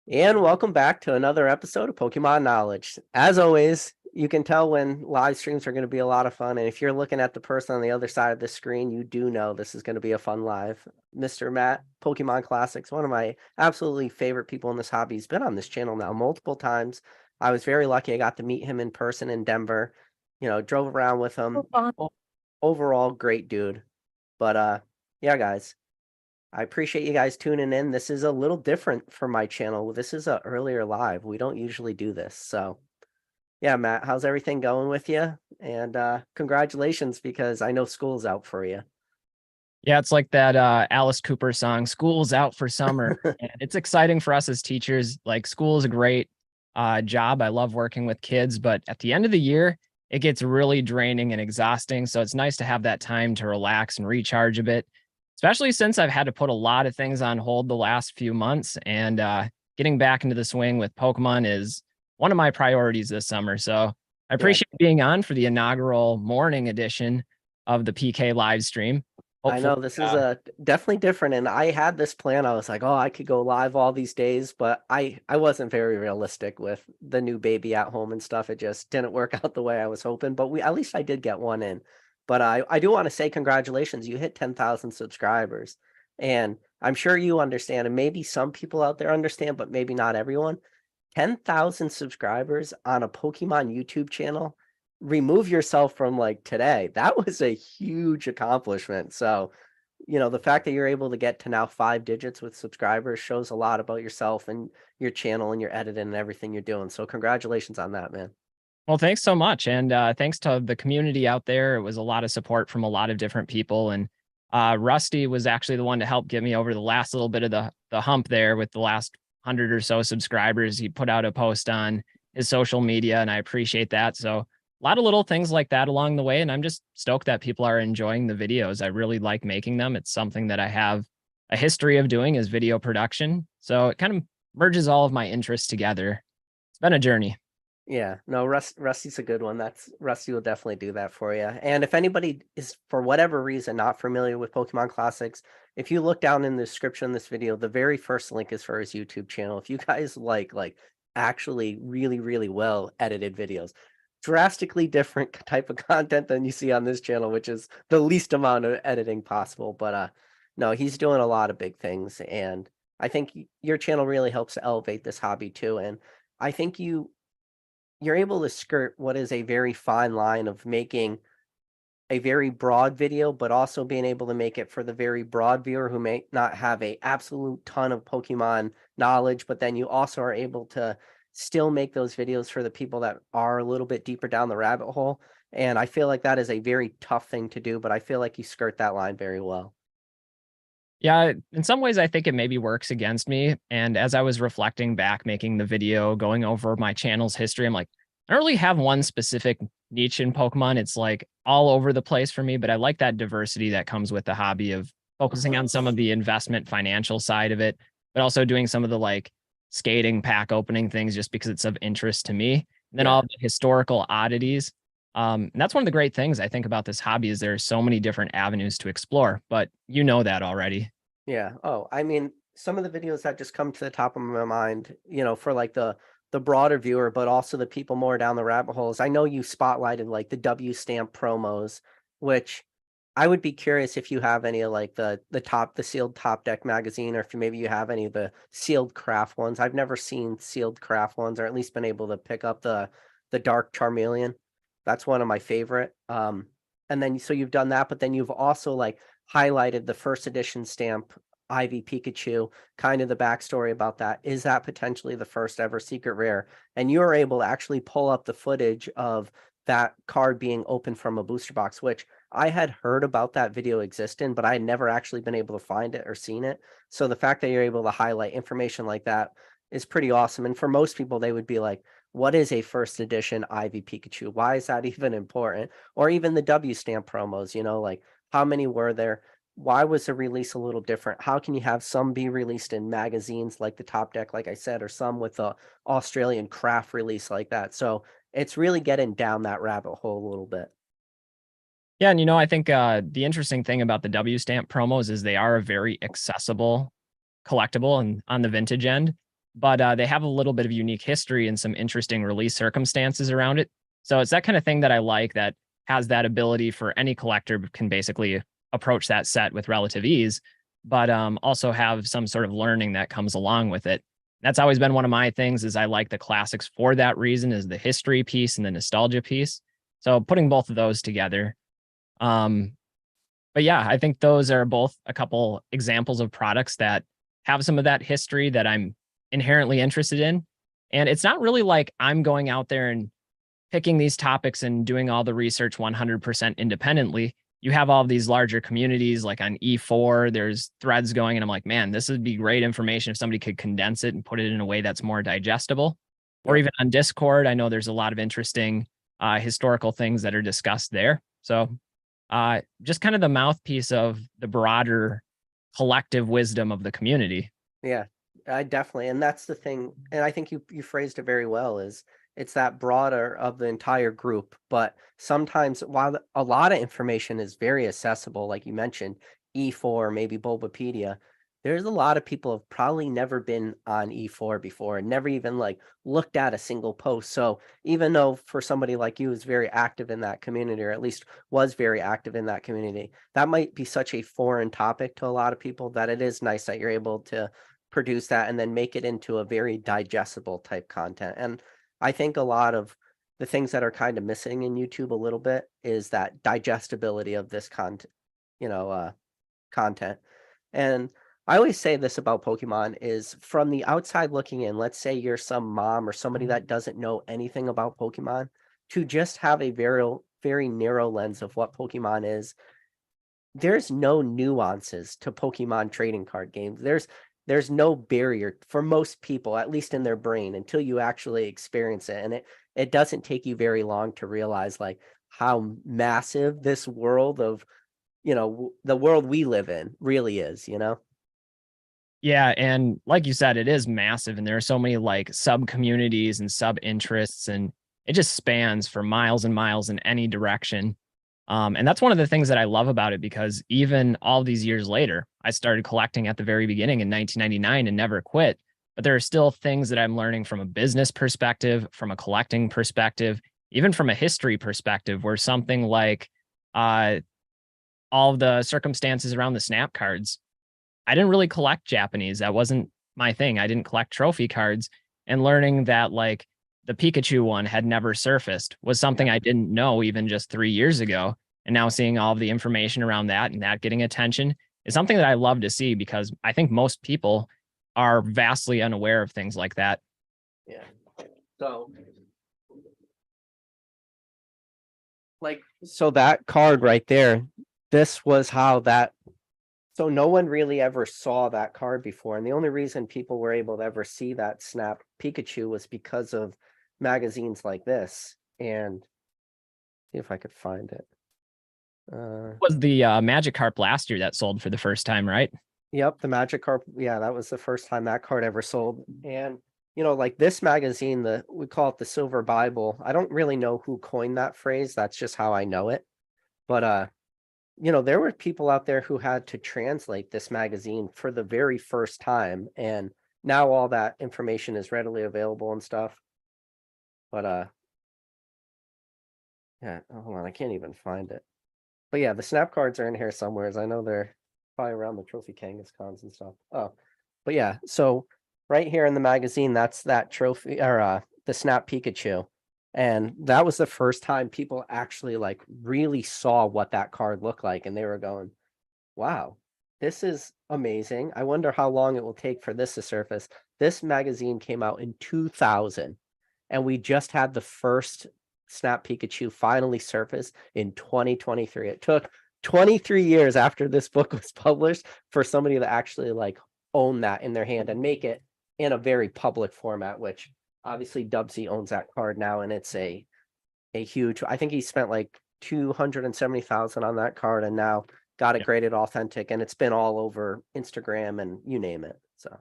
And welcome back to another episode of Pokemon Knowledge. As always, you can tell when live streams are going to be a lot of fun. And if you're looking at the person on the other side of the screen, you do know this is going to be a fun live. Mr. Matt, Pokemon Classics, one of my absolutely favorite people in this hobby. He's been on this channel now multiple times. I was very lucky I got to meet him in person in Denver. Drove around with him. Overall, great dude. But yeah, guys. I appreciate you guys tuning in. This is a little different for my channel. This is a earlier live. We don't usually do this. So yeah, Matt, how's everything going with you? And congratulations because I know school's out for you. Yeah, it's like that Alice Cooper song, "School's Out for Summer." And it's exciting for us as teachers. Like school is a great job. I love working with kids, but at the end of the year, it gets really draining and exhausting. So it's nice to have that time to relax and recharge a bit, especially since I've had to put a lot of things on hold the last few months. And getting back into the swing with Pokemon is one of my priorities this summer. So I Yeah, appreciate being on for the inaugural morning edition of the PK live stream. I Hopefully, know this is a definitely different. And I had this plan. I was like, oh, I could go live all these days, but I wasn't very realistic with the new baby at home and stuff. It just didn't work out the way I was hoping. But we at least I did get one in. But I do want to say congratulations. You hit 10,000 subscribers. And I'm sure you understand, and maybe some people out there understand, but maybe not everyone. 10,000 subscribers on a Pokemon YouTube channel, remove yourself from like today. That was a huge accomplishment. So, the fact that you're able to get to now 5 digits with subscribers shows a lot about yourself and your channel and your editing and everything you're doing. So, congratulations on that, man. well, thanks so much. And thanks to the community out there. It was a lot of support from a lot of different people. And Rusty was actually the one to help get me over the last little bit of the hump there with the last 100 or so subscribers. He put out a post on his social media, and I appreciate that. So, a lot of little things like that along the way. And I'm just stoked that people are enjoying the videos. I really like making them. It's something that I have a history of doing is video production. So, it kind of merges all of my interests together. It's been a journey. Yeah, no, Rusty's a good one. That's Rusty will definitely do that for you. And if anybody is for whatever reason not familiar with Pokemon Classics, if you look down in the description of this video, the very first link is for his YouTube channel. If you guys like actually really, really well edited videos, drastically different type of content than you see on this channel, which is the least amount of editing possible. But no, he's doing a lot of big things, and I think your channel really helps to elevate this hobby too. And I think you're able to skirt what is a very fine line of making a very broad video, but also being able to make it for the very broad viewer who may not have a absolute ton of Pokemon knowledge, but then you also are able to still make those videos for the people that are a little bit deeper down the rabbit hole. And I feel like that is a very tough thing to do, but I feel like you skirt that line very well. Yeah, in some ways, I think it maybe works against me. And as I was reflecting back, making the video, going over my channel's history, I'm like, I don't really have one specific niche in Pokemon. It's like all over the place for me, but I like that diversity that comes with the hobby of focusing on some of the investment financial side of it, but also doing some of the like skating pack opening things just because it's of interest to me. And then Yeah. all the historical oddities. And that's one of the great things I think about this hobby is there are so many different avenues to explore, but you know that already. Yeah. Oh, I mean, some of the videos that just come to the top of my mind, for like the broader viewer, but also the people more down the rabbit holes. I know you spotlighted like the W stamp promos, which I would be curious if you have any of like the sealed top deck magazine, or if maybe you have any of the sealed craft ones. I've never seen sealed craft ones, or at least been able to pick up the dark Charmeleon. That's one of my favorite. And then so you've done that, but then you've also like highlighted the first edition stamp Ivy Pikachu, kind of the backstory about that. Is that potentially the first ever secret rare? And you were able to actually pull up the footage of that card being opened from a booster box, which I had heard about that video existing, but I had never actually been able to find it or seen it. So the fact that you're able to highlight information like that is pretty awesome. And for most people, they would be like, what is a first edition Ivy Pikachu? Why is that even important? Or even the W stamp promos, like how many were there? Why was the release a little different? How can you have some be released in magazines like the Top Deck, like I said, or some with a Australian craft release like that? So it's really getting down that rabbit hole a little bit. Yeah, and I think the interesting thing about the W stamp promos is they are a very accessible collectible and on the vintage end. but they have a little bit of unique history and some interesting release circumstances around it. So it's that kind of thing that I like, that has that ability for any collector can basically approach that set with relative ease, but also have some sort of learning that comes along with it. That's always been one of my things, is I like the classics for that reason, is the history piece and the nostalgia piece. So putting both of those together. Um, but yeah, I think those are both a couple examples of products that have some of that history that I'm inherently interested in. And it's not really like I'm going out there and picking these topics and doing all the research 100% independently. You have all of these larger communities, like on E4, there's threads going, and I'm like, man, this would be great information if somebody could condense it and put it in a way that's more digestible. Or even on Discord, I know there's a lot of interesting historical things that are discussed there. So just kind of the mouthpiece of the broader collective wisdom of the community. Yeah, I definitely, and that's the thing. And I think you phrased it very well, is it's that broader of the entire group. But sometimes, while a lot of information is very accessible, like you mentioned, E4, maybe Bulbapedia, there's a lot of people have probably never been on E4 before and never even like looked at a single post. So even though for somebody like you is very active in that community, or at least was very active in that community, that might be such a foreign topic to a lot of people that it is nice that you're able to produce that and then make it into a very digestible type content. And I think a lot of the things that are kind of missing in YouTube a little bit is that digestibility of this content, content. And I always say this about Pokemon is, from the outside looking in, let's say you're some mom or somebody that doesn't know anything about Pokemon, to just have a very narrow lens of what Pokemon is. There's no nuances to Pokemon trading card games. There's no barrier for most people, at least in their brain, until you actually experience it. And it doesn't take you very long to realize like how massive this world of, the world we live in really is. Yeah, and like you said, it is massive, and there are so many like sub communities and sub interests, and it just spans for miles and miles in any direction. And that's one of the things that I love about it, because even all these years later, I started collecting at the very beginning in 1999 and never quit. But there are still things that I'm learning from a business perspective, from a collecting perspective, even from a history perspective, where something like uh, all of the circumstances around the snap cards, I didn't really collect Japanese. That wasn't my thing. I didn't collect trophy cards, and learning that like the Pikachu one had never surfaced was something I didn't know even just 3 years ago. And now seeing all of the information around that and that getting attention is something that I love to see, because I think most people are vastly unaware of things like that. Yeah. So so that card right there, this was how that, so no one really ever saw that card before. And the only reason people were able to ever see that Snap Pikachu was because of magazines like this. And see if I could find it. Was the Magikarp last year that sold for the first time, right? Yep, the Magikarp. Yeah, that was the first time that card ever sold. And like this magazine, we call it the Silver Bible. I don't really know who coined that phrase. That's just how I know it. But there were people out there who had to translate this magazine for the very first time, and now all that information is readily available and stuff. But yeah, hold on, I can't even find it. But yeah, the snap cards are in here somewhere. I know they're probably around the Trophy Kangaskhan's and stuff. Oh, but yeah, so right here in the magazine, that's that trophy, or the Snap Pikachu. And that was the first time people actually like really saw what that card looked like, and they were going, wow, this is amazing. I wonder how long it will take for this to surface. This magazine came out in 2000, and we just had the first Snap Pikachu finally surface in 2023. It took 23 years after this book was published for somebody to actually like own that in their hand and make it in a very public format, which obviously Dubsy owns that card now, and it's a huge, I think he spent like 270,000 on that card, and now got it graded authentic, and it's been all over Instagram and you name it. So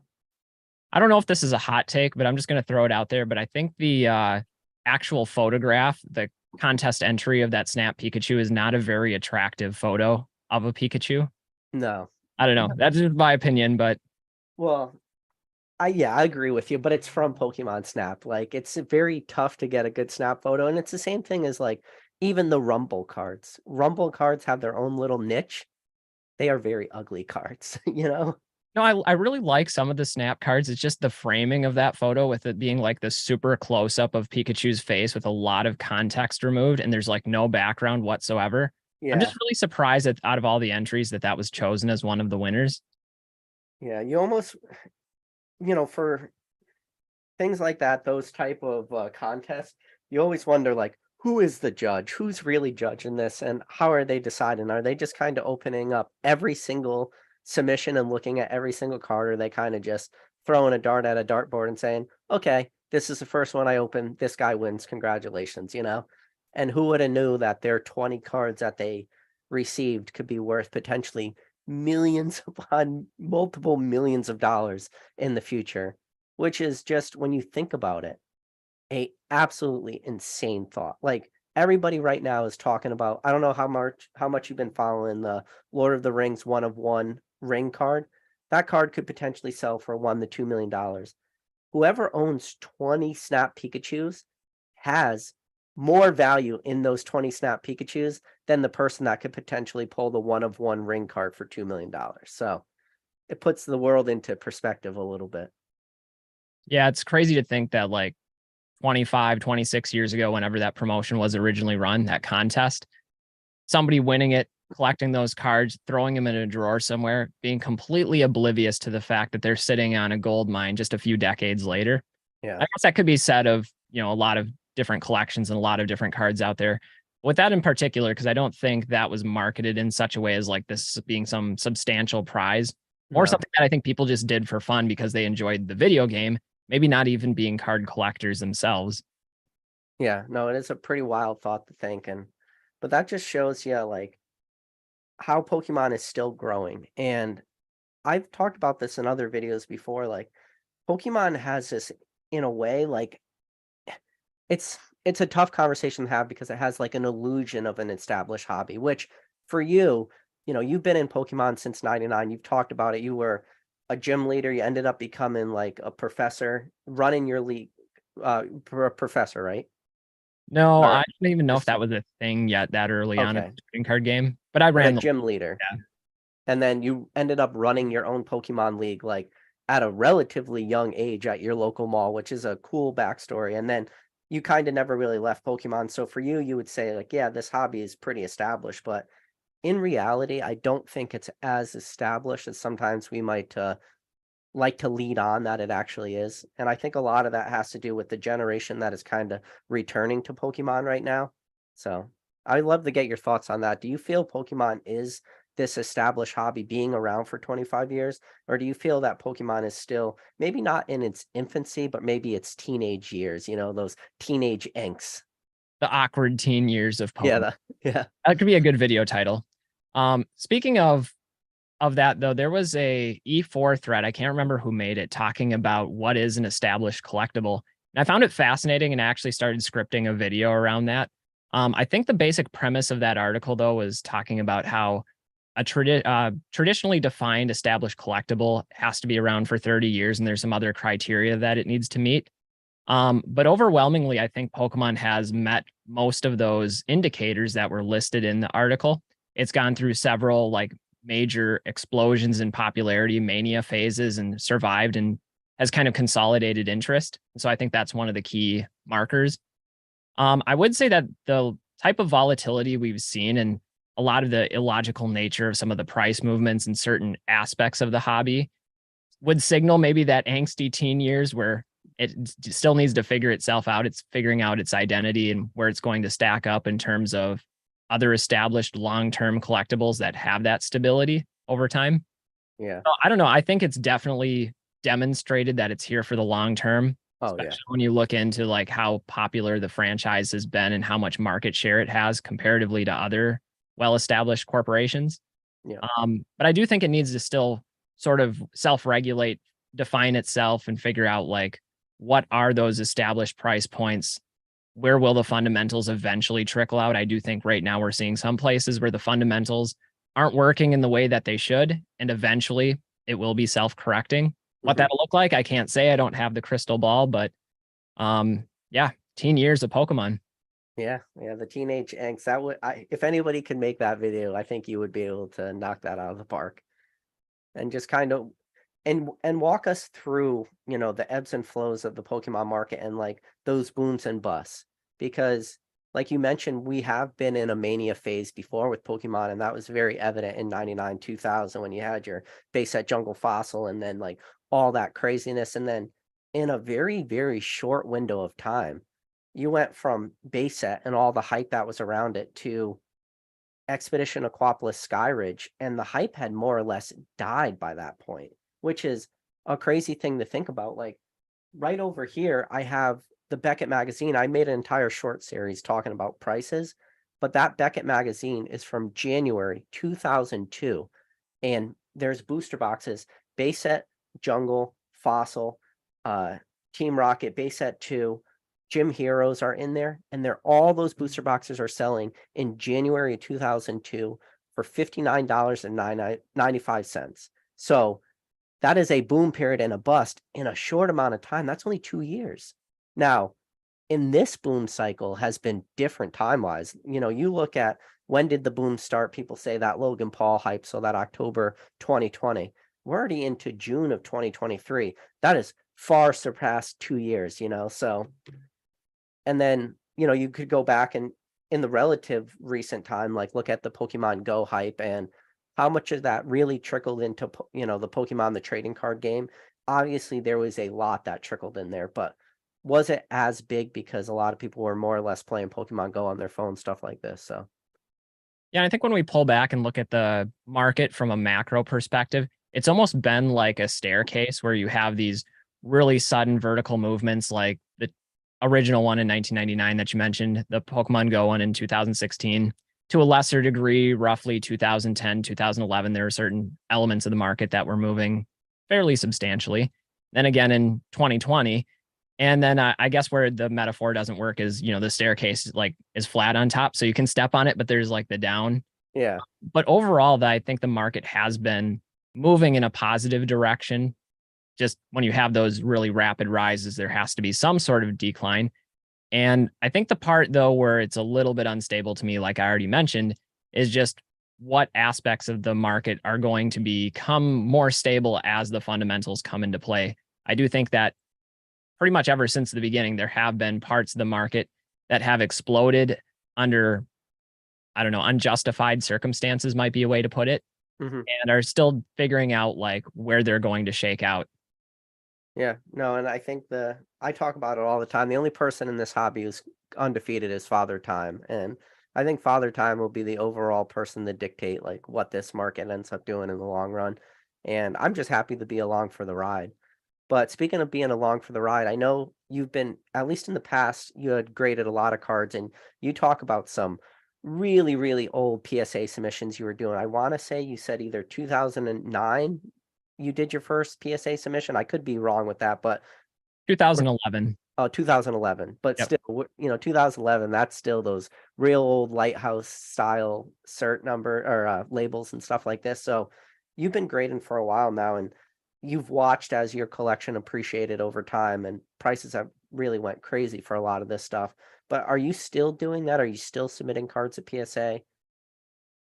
I don't know if this is a hot take, but I'm just going to throw it out there. But I think the actual photograph, the contest entry of that Snap Pikachu, is not a very attractive photo of a Pikachu. no, I don't know. That's just my opinion, but well, Yeah, I agree with you, but it's from Pokemon Snap. Like it's very tough to get a good Snap photo, and it's the same thing as like even the Rumble cards. Rumble cards have their own little niche. They are very ugly cards, you know? No, I really like some of the snap cards. It's just the framing of that photo with it being like this super close up of Pikachu's face with a lot of context removed, and there's like no background whatsoever. I'm Yeah. just really surprised that out of all the entries that was chosen as one of the winners. Yeah, you almost, for things like that, those type of contests, you always wonder like who is the judge? Who's really judging this and how are they deciding? Are they just kind of opening up every single submission and looking at every single card? Or are they kind of just throwing a dart at a dartboard and saying, okay, this is the first one I open. This guy wins. Congratulations, you know? And who would have knew that their 20 cards that they received could be worth potentially millions upon multiple millions of dollars in the future, which is just when you think about it, a absolutely insane thought. Like everybody right now is talking about, I don't know how much you've been following the Lord of the Rings one of one ring card. That card could potentially sell for $1 to $2 million. Whoever owns 20 Snap Pikachus has more value in those 20 Snap Pikachus than the person that could potentially pull the one of one ring card for $2 million. So it puts the world into perspective a little bit. Yeah, it's crazy to think that like 25, 26 years ago, whenever that promotion was originally run, that contest, somebody winning it, collecting those cards, throwing them in a drawer somewhere, being completely oblivious to the fact that they're sitting on a gold mine just a few decades later. Yeah. I guess that could be said of, a lot of different collections and a lot of different cards out there. With that in particular, because I don't think that was marketed in such a way as like this being some substantial prize or No. something that I think people just did for fun because they enjoyed the video game, maybe not even being card collectors themselves. Yeah, no, it is a pretty wild thought to think, but that just shows you like how Pokemon is still growing. And I've talked about this in other videos before. Like Pokemon has this in a way, like it's a tough conversation to have because it has like an illusion of an established hobby, which for you, you've been in Pokemon since '99. You've talked about it. You were a gym leader. You ended up becoming like a professor, running your league, professor, right? No, Or I don't even know if just that was a thing yet that early on in okay, the trading card game, but I like a ran the gym leader. yeah. And then you ended up running your own Pokemon League, like, at a relatively young age at your local mall, which is a cool backstory, and then you kinda never really left Pokemon, so for you, you would say, like, "Yeah, this hobby is pretty established," but in reality, I don't think it's as established as sometimes we might, like to lead on that it actually is, and I think a lot of that has to do with the generation that is kinda returning to Pokemon right now, so I'd love to get your thoughts on that. Do you feel Pokemon is this established hobby being around for 25 years, or do you feel that Pokemon is still maybe not in its infancy, but maybe its teenage years, those teenage angst? The awkward teen years of Yeah, Pokemon. yeah. That could be a good video title. Speaking of that though, there was a E4 thread. I can't remember who made it talking about what is an established collectible. And I found it fascinating and actually started scripting a video around that. I think the basic premise of that article though was talking about how a traditionally defined established collectible has to be around for 30 years and there's some other criteria that it needs to meet. But overwhelmingly, I think Pokemon has met most of those indicators that were listed in the article. It's gone through several like major explosions in popularity, mania phases, and survived and has kind of consolidated interest. So I think that's one of the key markers. I would say that the type of volatility we've seen and a lot of the illogical nature of some of the price movements in certain aspects of the hobby would signal maybe that angsty teen years where still needs to figure itself out. It's figuring out its identity and where it's going to stack up in terms of other established long-term collectibles that have that stability over time. Yeah. So I don't know. I think it's definitely demonstrated that it's here for the long term, Oh, yeah. especially when you look into like how popular the franchise has been and how much market share it has comparatively to other well-established corporations. Yeah. But I do think it needs to still sort of self-regulate, define itself, and figure out like what are those established price points? Where will the fundamentals eventually trickle out? I do think right now we're seeing some places where the fundamentals aren't working in the way that they should, and eventually it will be self-correcting. What that'll look like, I can't say. I don't have the crystal ball, but yeah, teen years of Pokemon. Yeah, yeah, the teenage angst. That would, if anybody could make that video, I think you would be able to knock that out of the park. And just kind of and walk us through, the ebbs and flows of the Pokemon market and like those booms and busts. Because like you mentioned, we have been in a mania phase before with Pokemon, and that was very evident in 99, 2000 when you had your base set Jungle Fossil and then like all that craziness. And then in a very, very short window of time, you went from base set and all the hype that was around it to Expedition Aquapolis Skyridge, and the hype had more or less died by that point, which is a crazy thing to think about. Like right over here, I have the Beckett magazine. I made an entire short series talking about prices, but that Beckett magazine is from January 2002, and there's booster boxes, base set, Jungle, Fossil, Team Rocket, base set 2, Gym Heroes are in there, and all those booster boxes are selling in January of 2002 for $59.95. So that is a boom period and a bust in a short amount of time. That's only 2 years. Now, in this boom cycle has been different time-wise. You look at when did the boom start? People say that Logan Paul hype, so that October 2020. We're already into June of 2023. That is far surpassed 2 years, so. And then, you could go back and in the relative recent time, like look at the Pokemon Go hype and how much of that really trickled into, the Pokemon, the trading card game. Obviously, there was a lot that trickled in there, but was it as big because a lot of people were more or less playing Pokemon Go on their phone, stuff like this? So, Yeah, I think when we pull back and look at the market from a macro perspective, it's almost been like a staircase where you have these really sudden vertical movements like the original one in 1999 that you mentioned, the Pokemon Go one in 2016, to a lesser degree, roughly 2010, 2011, there were certain elements of the market that were moving fairly substantially. Then again in 2020, and then I guess where the metaphor doesn't work is, the staircase is flat on top, so you can step on it, but there's like the down. yeah. But overall, I think the market has been moving in a positive direction. Just when you have those really rapid rises, there has to be some sort of decline. And I think the part, though, where it's a little bit unstable to me, like I already mentioned, is just what aspects of the market are going to become more stable as the fundamentals come into play. I do think that pretty much ever since the beginning, there have been parts of the market that have exploded under, I don't know, unjustified circumstances might be a way to put it, and are still figuring out like where they're going to shake out. Yeah, no, and I think I talk about it all the time. The only person in this hobby who's undefeated is Father Time. And I think Father Time will be the overall person to dictate like what this market ends up doing in the long run. And I'm just happy to be along for the ride. But speaking of being along for the ride, I know you've been, at least in the past, you had graded a lot of cards and you talk about some really, really old PSA submissions you were doing. I want to say you said either 2009 you did your first PSA submission. I could be wrong with that, but 2011. Oh, 2011. But Yep. still, 2011, that's still those real old lighthouse style cert number or labels and stuff like this. So you've been grading for a while now, and you've watched as your collection appreciated over time, and prices have really went crazy for a lot of this stuff. But are you still doing that? Are you still submitting cards at PSA?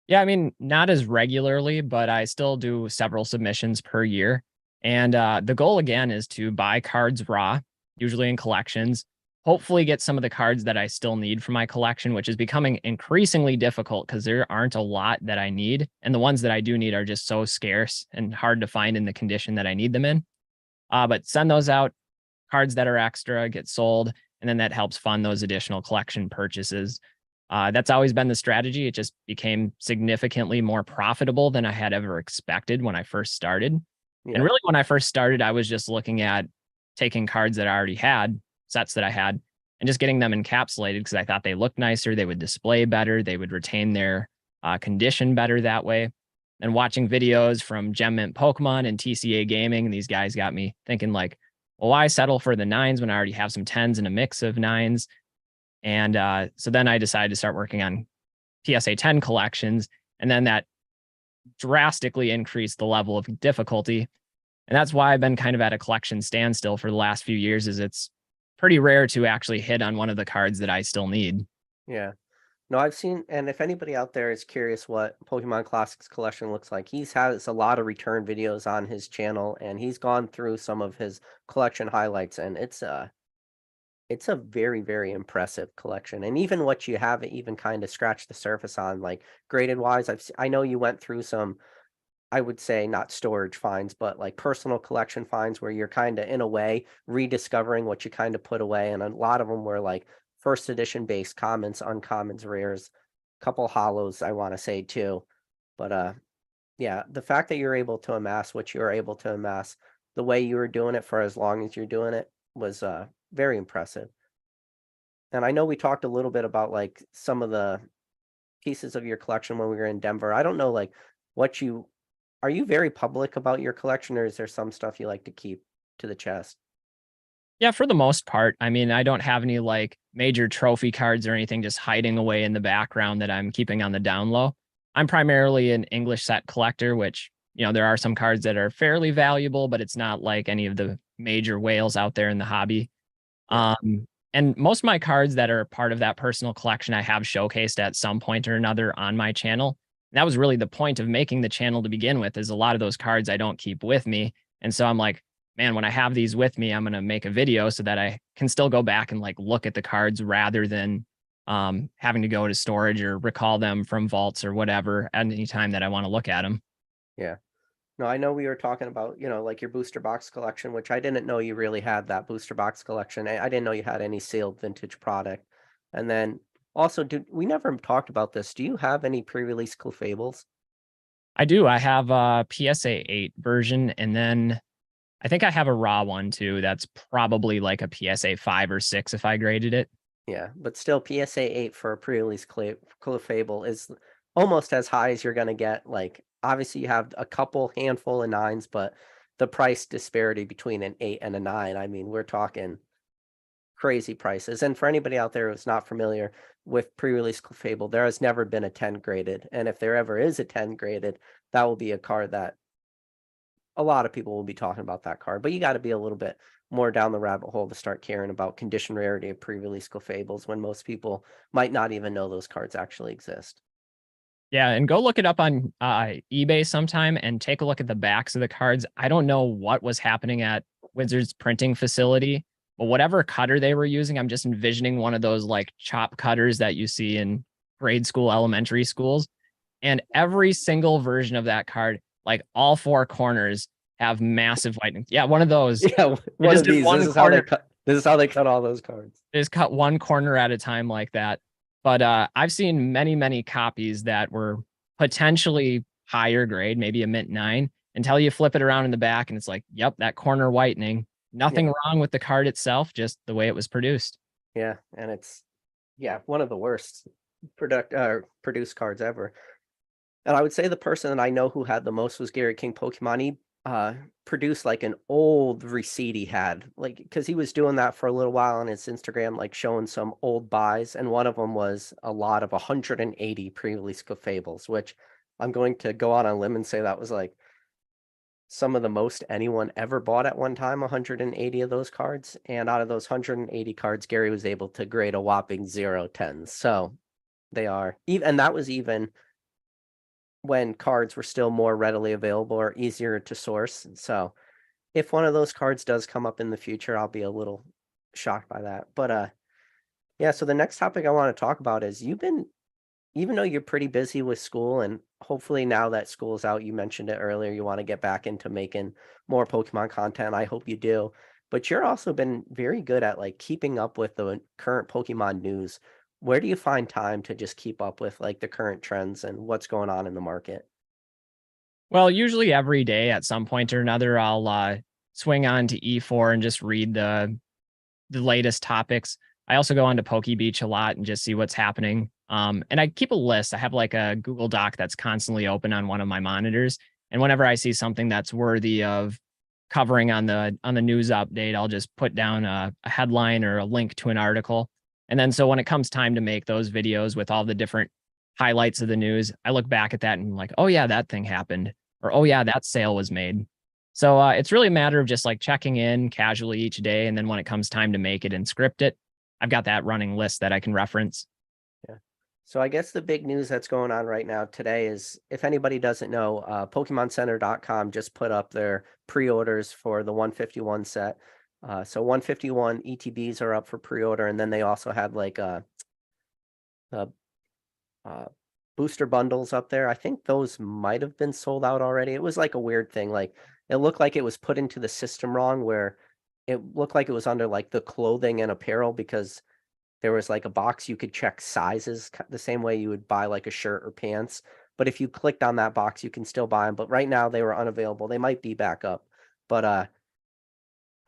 Yeah, I mean, not as regularly, but I still do several submissions per year. And the goal again is to buy cards raw, usually in collections, hopefully get some of the cards that I still need for my collection, which is becoming increasingly difficult because there aren't a lot that I need. And the ones that I do need are just so scarce and hard to find in the condition that I need them in. But send those out, cards that are extra get sold, and then that helps fund those additional collection purchases. That's always been the strategy. It just became significantly more profitable than I had ever expected when I first started. Yeah. And really, when I first started, I was just looking at taking cards that I already had, sets that I had, and just getting them encapsulated because I thought they looked nicer, they would display better, they would retain their condition better that way. And watching videos from Gem Mint Pokemon and TCA Gaming, these guys got me thinking like, well, why settle for the nines when I already have some tens and a mix of nines? And so then I decided to start working on PSA 10 collections. And then that drastically increased the level of difficulty. And that's why I've been kind of at a collection standstill for the last few years, is it's pretty rare to actually hit on one of the cards that I still need. Yeah. No, I've seen, and if anybody out there is curious what Pokemon Classics collection looks like, he's has a lot of return videos on his channel, and he's gone through some of his collection highlights, and it's a very, very impressive collection. And even what you haven't even kind of scratched the surface on, like graded wise, I know you went through some, I would say not storage finds, but like personal collection finds where you're kind of in a way rediscovering what you kind of put away. And a lot of them were like first edition based commons, uncommons, rares, couple hollows, I want to say too. But yeah, the fact that you're able to amass what you're able to amass, the way you were doing it for as long as you're doing it was very impressive. And I know we talked a little bit about like some of the pieces of your collection when we were in Denver. I don't know like what you are you very public about your collection, or is there some stuff you like to keep to the chest? Yeah, for the most part. I mean, I don't have any like major trophy cards or anything just hiding away in the background that I'm keeping on the down low. I'm primarily an English set collector, which, there are some cards that are fairly valuable, but it's not like any of the major whales out there in the hobby. Yeah. And most of my cards that are part of that personal collection, I have showcased at some point or another on my channel. And that was really the point of making the channel to begin with, is a lot of those cards I don't keep with me. And so I'm like, man, when I have these with me, I'm going to make a video so that I can still go back and like look at the cards rather than having to go to storage or recall them from vaults or whatever at any time that I want to look at them. Yeah. No, I know we were talking about, like your booster box collection, which I didn't know you really had that booster box collection. I didn't know you had any sealed vintage product. And then also, we never talked about this. Do you have any pre-release Clefables? I do. I have a PSA 8 version, and then I think I have a raw one too. That's probably like a PSA 5 or 6 if I graded it. Yeah, but still PSA 8 for a pre-release Clefable is almost as high as you're gonna get. Like, obviously you have a couple handful of nines, but the price disparity between an 8 and a 9, I mean, we're talking crazy prices. And for anybody out there who's not familiar with pre-release Clefable, there has never been a 10 graded. And if there ever is a 10 graded, that will be a card that a lot of people will be talking about that card, but you got to be a little bit more down the rabbit hole to start caring about condition rarity of pre-release Clefables when most people might not even know those cards actually exist. Yeah, and go look it up on eBay sometime and take a look at the backs of the cards. I don't know what was happening at Wizards printing facility, but whatever cutter they were using, I'm just envisioning one of those like chop cutters that you see in grade school, elementary schools. And every single version of that card, like all four corners, have massive whitening. Yeah, one of those. Yeah, one of these. This is how they cut. This is how they cut all those cards. They just cut one corner at a time like that. But I've seen many, many copies that were potentially higher grade, maybe a mint 9, until you flip it around in the back and it's like, yep, that corner whitening. Nothing wrong with the card itself, just the way it was produced. Yeah, and it's one of the worst produced cards ever. And I would say the person that I know who had the most was Gary King Pokemon. He produced like an old receipt he had, like, because he was doing that for a little while on his Instagram, like showing some old buys, and one of them was a lot of 180 pre-release Clefables, which I'm going to go out on a limb and say that was like some of the most anyone ever bought at one time, 180 of those cards. And out of those 180 cards, Gary was able to grade a whopping 0 10s. So they are even, and that was even when cards were still more readily available or easier to source. So if one of those cards does come up in the future, I'll be a little shocked by that. But yeah, so the next topic I want to talk about is even though you're pretty busy with school, and hopefully now that school's out, you mentioned it earlier, you want to get back into making more Pokemon content. I hope you do. But you're also been very good at like keeping up with the current Pokemon news. Where do you find time to just keep up with like the current trends and what's going on in the market? Well, usually every day at some point or another, I'll swing on to E4 and just read the latest topics. I also go on to PokeBeach a lot and just see what's happening. And I keep a list. I have like a Google Doc that's constantly open on one of my monitors. And whenever I see something that's worthy of covering on the news update, I'll just put down a headline or a link to an article. And then so when it comes time to make those videos with all the different highlights of the news, I look back at that and like, oh yeah, that thing happened. Or, oh yeah, that sale was made. So it's really a matter of just like checking in casually each day. And then when it comes time to make it and script it, I've got that running list that I can reference. Yeah. So I guess the big news that's going on right now today is, if anybody doesn't know, PokemonCenter.com just put up their pre-orders for the 151 set. So 151 ETBs are up for pre-order, and then they also had like the uh, booster bundles up there. I think those might have been sold out already. It was like a weird thing. Like, it looked like it was put into the system wrong, where it looked like it was under like the clothing and apparel, because there was like a box you could check sizes the same way you would buy like a shirt or pants. But if you clicked on that box, you can still buy them. But right now they were unavailable. They might be back up. But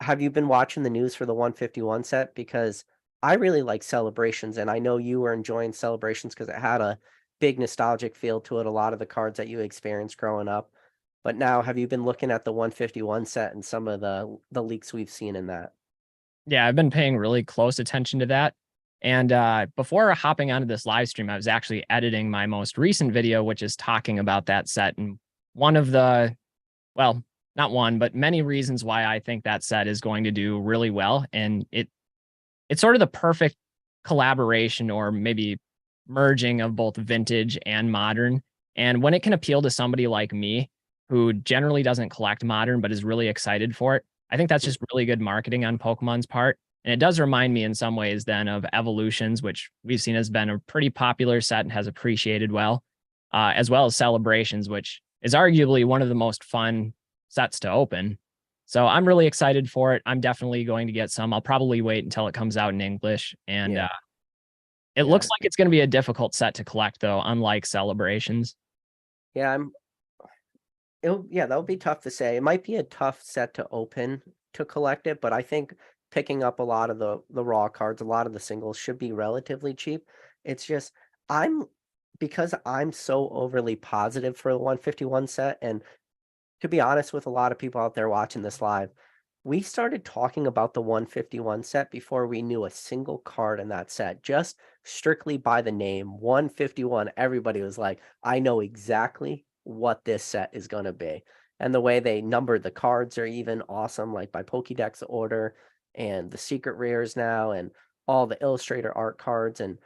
have you been watching the news for the 151 set? Because I really like Celebrations, and I know you were enjoying Celebrations because it had a big nostalgic feel to it, a lot of the cards that you experienced growing up. But now, have you been looking at the 151 set and some of the leaks we've seen in that? Yeah, I've been paying really close attention to that. And before hopping onto this live stream, I was actually editing my most recent video, which is talking about that set. And one of the, well, not one, but many reasons why I think that set is going to do really well. And it's sort of the perfect collaboration, or maybe merging of both vintage and modern. And when it can appeal to somebody like me, who generally doesn't collect modern but is really excited for it, I think that's just really good marketing on Pokemon's part. And it does remind me in some ways then of Evolutions, which we've seen has been a pretty popular set and has appreciated as well as Celebrations, which is arguably one of the most fun sets to open. So I'm really excited for it. I'm definitely going to get some. I'll probably wait until it comes out in English. And Yeah, it looks yeah, like it's going to be a difficult set to collect, though, unlike Celebrations. yeah. Yeah, that would be tough to say. It might be a tough set to open to collect it, but I think picking up a lot of the raw cards, a lot of the singles should be relatively cheap. It's just, I'm because I'm so overly positive for the 151 set, and to be honest with a lot of people out there watching this live, we started talking about the 151 set before we knew a single card in that set. Just strictly by the name 151, everybody was like, I know exactly what this set is going to be. And the way they numbered the cards are even awesome, like by Pokédex order, and the secret rares now, and all the Illustrator art cards. And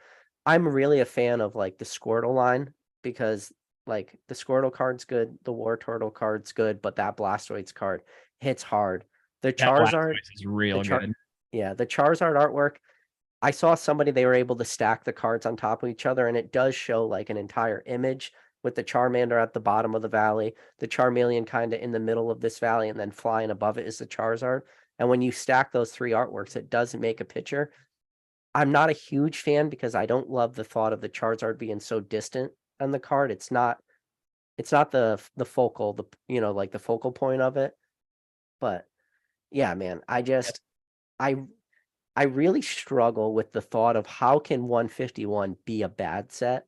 I'm really a fan of like the Squirtle line, because like the Squirtle card's good, the War Turtle card's good, but that Blastoise card hits hard. The That Charizard, Blastoise is the real char good. yeah, the Charizard artwork, I saw somebody, they were able to stack the cards on top of each other, and it does show like an entire image with the Charmander at the bottom of the valley, the Charmeleon kind of in the middle of this valley, and then flying above it is the Charizard. And when you stack those three artworks, it does make a picture. I'm not a huge fan because I don't love the thought of the Charizard being so distant on the card. It's not the focal, like the focal point of it. But yeah, man, I I really struggle with the thought of how can 151 be a bad set,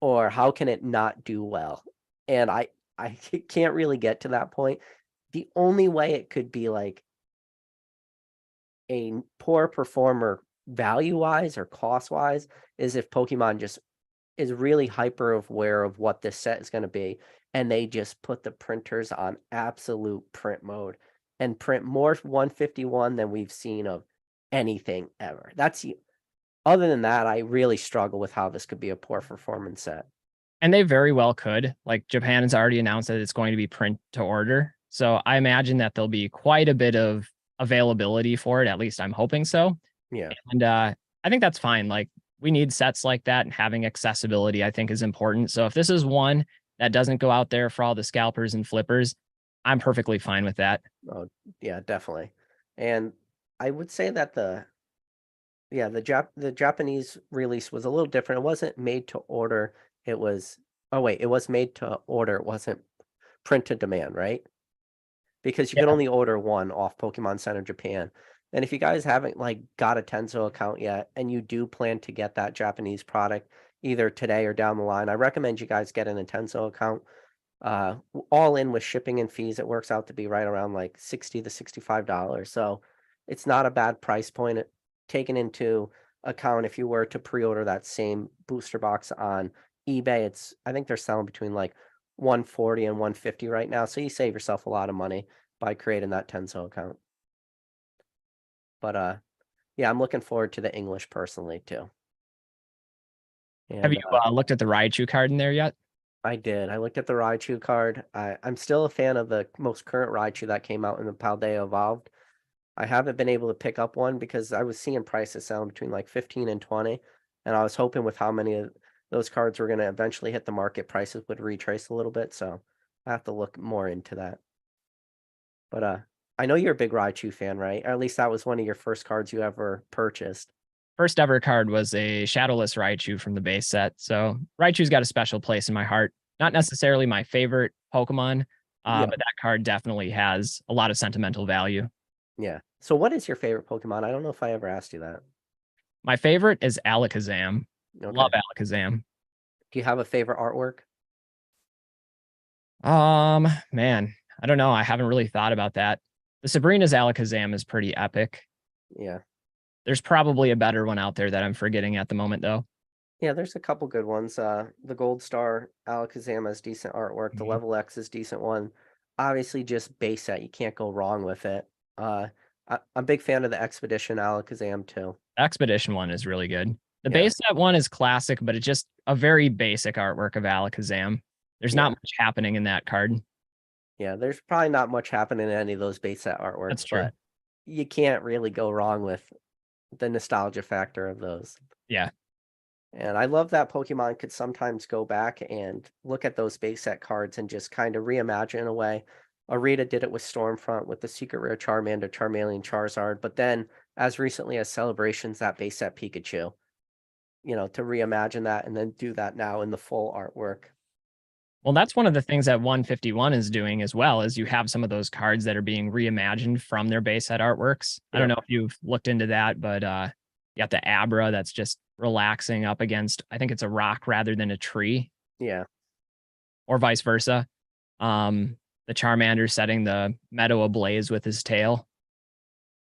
or how can it not do well? And I can't really get to that point. The only way it could be like a poor performer value-wise or cost-wise is if Pokemon just is really hyper aware of what this set is going to be, and they just put the printers on absolute print mode and print more 151 than we've seen of anything ever. Other than that, I really struggle with how this could be a poor performance set. And they very well could. Like Japan has already announced that it's going to be print to order. So I imagine that there'll be quite a bit of availability for it. At least I'm hoping so. Yeah. And I think that's fine. Like we need sets like that, and having accessibility, I think, is important. So if this is one that doesn't go out there for all the scalpers and flippers, I'm perfectly fine with that. Oh, yeah, definitely. And I would say that the Japanese release was a little different. It wasn't made to order. It was Oh wait, it was made to order. It wasn't print to demand, right? Because you Yeah. could only order one off Pokemon Center Japan. And if you guys haven't like got a Tenso account yet, and you do plan to get that Japanese product either today or down the line, I recommend you guys get an Tenso account. All in with shipping and fees, it works out to be right around like 60 to $65. So it's not a bad price point, taken into account if you were to pre-order that same booster box on eBay. I think they're selling between like 140 and 150 right now. So you save yourself a lot of money by creating that Tenso account. But yeah, I'm looking forward to the English personally too. Have And you looked at the Raichu card in there yet? I did. I looked at the Raichu card. I'm still a fan of the most current Raichu that came out in the Paldea Evolved. I haven't been able to pick up one because I was seeing prices selling between like 15 and 20. And I was hoping with how many of those cards were going to eventually hit the market, prices would retrace a little bit. So I have to look more into that. But I know you're a big Raichu fan, right? Or at least that was one of your first cards you ever purchased. First ever card was a Shadowless Raichu from the base set. So Raichu's got a special place in my heart. Not necessarily my favorite Pokemon, Yeah. but that card definitely has a lot of sentimental value. Yeah. So what is your favorite Pokemon? I don't know if I ever asked you that. My favorite is Alakazam. Okay. Love Alakazam. Do you have a favorite artwork? Man, I don't know. I haven't really thought about that. The Sabrina's Alakazam is pretty epic. Yeah. There's probably a better one out there that I'm forgetting at the moment, though. Yeah, there's a couple good ones. The Gold Star Alakazam has decent artwork. The Mhm. Level X is decent one. Obviously, just base set. You can't go wrong with it. I'm a big fan of the Expedition Alakazam too. Expedition one is really good. The Yeah. base set one is classic, but it's just a very basic artwork of Alakazam. There's Yeah. not much happening in that card. Yeah, there's probably not much happening in any of those base set artworks, That's true. but you can't really go wrong with the nostalgia factor of those. Yeah. And I love that Pokemon could sometimes go back and look at those base set cards and just kind of reimagine in a way. Arita did it with Stormfront with the Secret Rare Charmander, Charmeleon, Charizard, but then as recently as Celebrations, that base set Pikachu, to reimagine that and then do that now in the full artwork. Well, that's one of the things that 151 is doing as well, is you have some of those cards that are being reimagined from their base set artworks. I don't know if you've looked into that, but you got the Abra that's just relaxing up against, I think it's a rock rather than a tree, Yeah. or vice versa. The Charmander setting the meadow ablaze with his tail.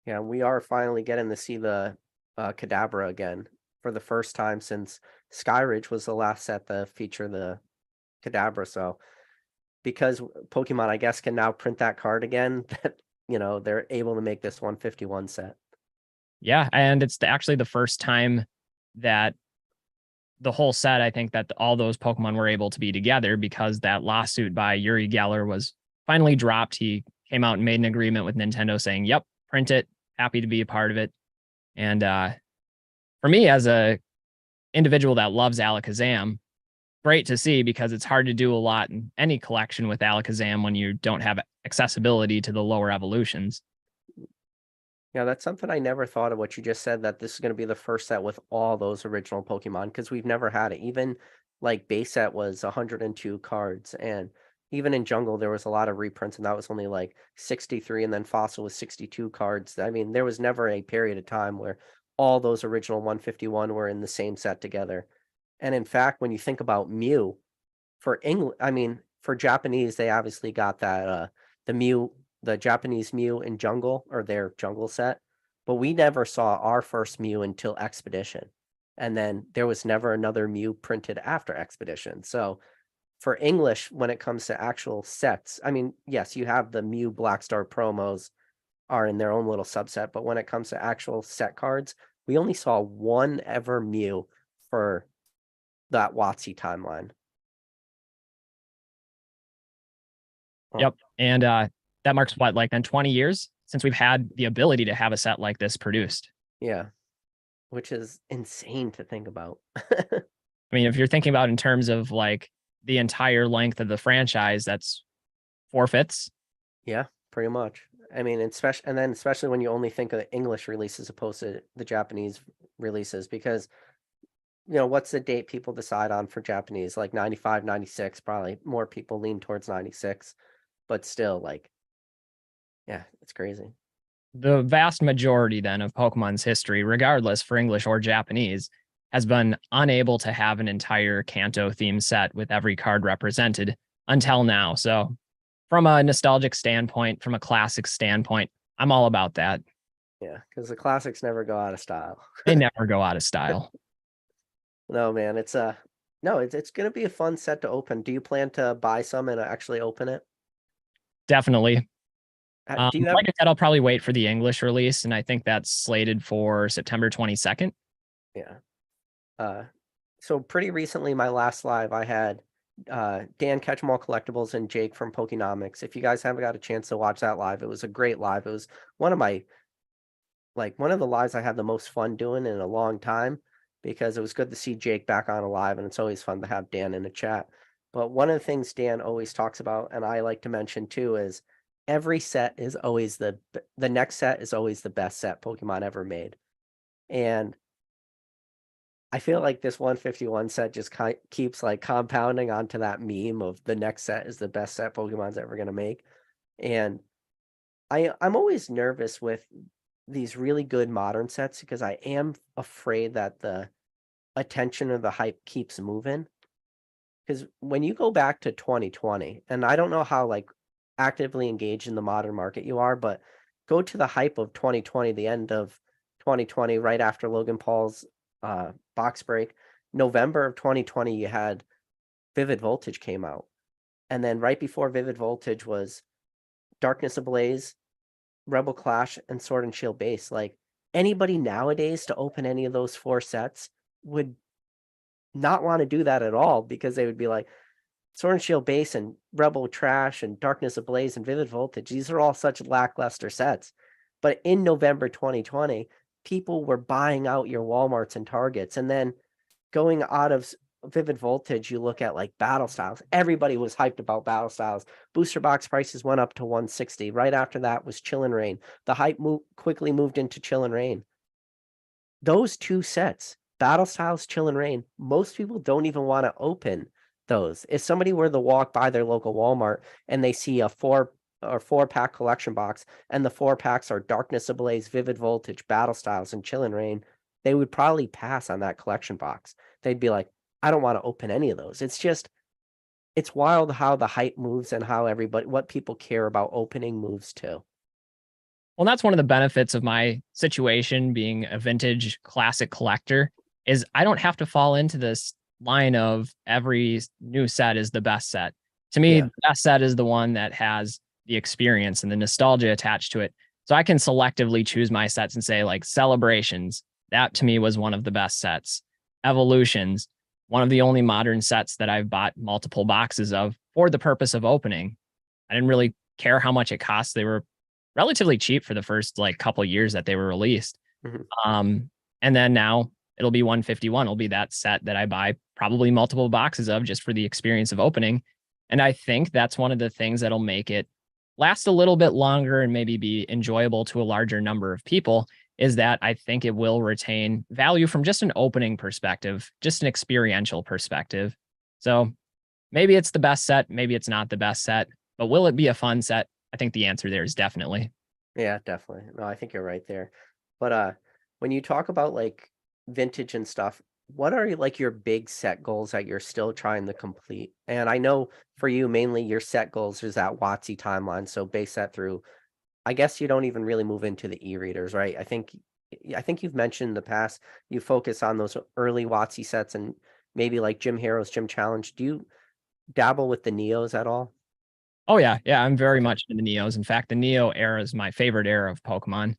Yeah, we are finally getting to see the Kadabra again for the first time since Skyridge was the last set to feature the Kadabra. So because Pokemon, I guess, can now print that card again, that they're able to make this 151 set. Yeah, and it's actually the first time that the whole set, I think that all those Pokemon were able to be together, because that lawsuit by Uri Geller was finally dropped. He came out and made an agreement with Nintendo saying, yep, print it. Happy to be a part of it. And for me, as a individual that loves Alakazam, great to see, because it's hard to do a lot in any collection with Alakazam when you don't have accessibility to the lower evolutions. Yeah, that's something I never thought of what you just said, that this is going to be the first set with all those original Pokemon, because we've never had it. Even like base set was 102 cards, and even in Jungle there was a lot of reprints, and that was only like 63, and then Fossil was 62 cards. I mean, there was never a period of time where all those original 151 were in the same set together. And in fact, when you think about Mew, for English, I mean, for Japanese, they obviously got that the Japanese Mew in Jungle, or their Jungle set, but we never saw our first Mew until Expedition. And then there was never another Mew printed after Expedition. So for English, when it comes to actual sets, I mean, yes, you have the Mew Black Star promos are in their own little subset, but when it comes to actual set cards, we only saw one ever Mew for that WotC timeline. Yep. And that marks what, like then 20 years since we've had the ability to have a set like this produced. Yeah. Which is insane to think about. I mean, if you're thinking about in terms of like the entire length of the franchise, that's 4/5. Yeah, pretty much. I mean, especially when you only think of the English release as opposed to the Japanese releases, because what's the date people decide on for Japanese? Like 95, 96, probably more people lean towards 96, but still, like, yeah, it's crazy. The vast majority then of Pokemon's history, regardless for English or Japanese, has been unable to have an entire Kanto theme set with every card represented until now. So from a nostalgic standpoint, from a classic standpoint, I'm all about that. Yeah, because the classics never go out of style. They never go out of style. No, man, it's No, it's gonna be a fun set to open. Do you plan to buy some and actually open it? Definitely. Do you have Like I said, I'll probably wait for the English release, and I think that's slated for September 22nd. yeah. Uh, so pretty recently, my last live, I had Dan Catch'em Collectibles and Jake from Pokenomics. If you guys haven't got a chance to watch that live, it was a great live. It was one of my one of the lives I had the most fun doing in a long time because it was good to see Jake back on alive, and it's always fun to have Dan in a chat. But one of the things Dan always talks about, and I like to mention too, is every set is always the next set is always the best set Pokemon ever made. And I feel like this 151 set just keeps like compounding onto that meme of the next set is the best set Pokemon's ever gonna make. And I'm always nervous with these really good modern sets because I am afraid that the attention of the hype keeps moving. Because when you go back to 2020, and I don't know how like actively engaged in the modern market you are, but go to the hype of 2020, the end of 2020, right after Logan Paul's box break. November of 2020, you had Vivid Voltage came out. And then right before Vivid Voltage was Darkness Ablaze, Rebel Clash, and Sword and Shield base. Like anybody nowadays to open any of those four sets would not want to do that at all because they would be like, Sword and Shield base and Rebel Trash and Darkness Ablaze and Vivid Voltage. These are all such lackluster sets. But in November 2020, people were buying out your Walmarts and Targets. And then going out of Vivid Voltage, you look at like Battle Styles. Everybody was hyped about Battle Styles. Booster box prices went up to 160. Right after that was Chill and Rain. The hype quickly moved into Chill and Rain. Those two sets, Battle Styles, Chill and Rain, most people don't even want to open those. If somebody were to walk by their local Walmart and they see a four-pack collection box and the 4 packs are Darkness Ablaze, Vivid Voltage, Battle Styles, and Chill and Rain, they would probably pass on that collection box. They'd be like, I don't want to open any of those. It's wild how the hype moves and how what people care about opening moves too. Well, that's one of the benefits of my situation being a vintage classic collector is I don't have to fall into this line of every new set is the best set. To me, Yeah. the best set is the one that has the experience and the nostalgia attached to it. So I can selectively choose my sets and say like Celebrations, that to me was one of the best sets. Evolutions, one of the only modern sets that I've bought multiple boxes of for the purpose of opening. I didn't really care how much it cost. They were relatively cheap for the first like couple years that they were released. Mhm. And then now it'll be 151. It'll be that set that I buy probably multiple boxes of just for the experience of opening. And I think that's one of the things that'll make it last a little bit longer and maybe be enjoyable to a larger number of people is that I think it will retain value from just an opening perspective, just an experiential perspective. So maybe it's the best set, maybe it's not the best set, but will it be a fun set? I think the answer there is definitely. Yeah, definitely. No, I think you're right there. But when you talk about like vintage and stuff, what are like your big set goals that you're still trying to complete? And I know for you mainly your set goals is that WotC timeline. So base set through, I guess you don't even really move into the e-readers, right? I think you've mentioned in the past you focus on those early WotC sets and maybe like Gym Heroes, Gym Challenge. Do you dabble with the Neos at all? Oh yeah, yeah, I'm very Okay. much into the Neos. In fact, the Neo era is my favorite era of Pokemon.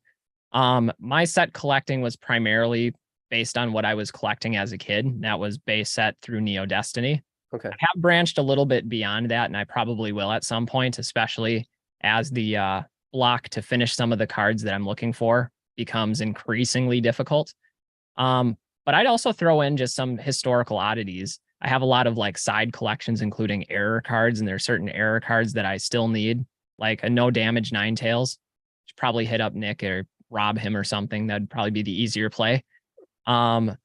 My set collecting was primarily based on what I was collecting as a kid. That was base set through Neo Destiny. Okay. I have branched a little bit beyond that, and I probably will at some point, especially as the block to finish some of the cards that I'm looking for becomes increasingly difficult. But I'd also throw in just some historical oddities. I have a lot of like side collections, including error cards, and there's certain error cards that I still need, like a no damage Ninetales. Should probably hit up Nick or rob him or something. That'd probably be the easier play. Um,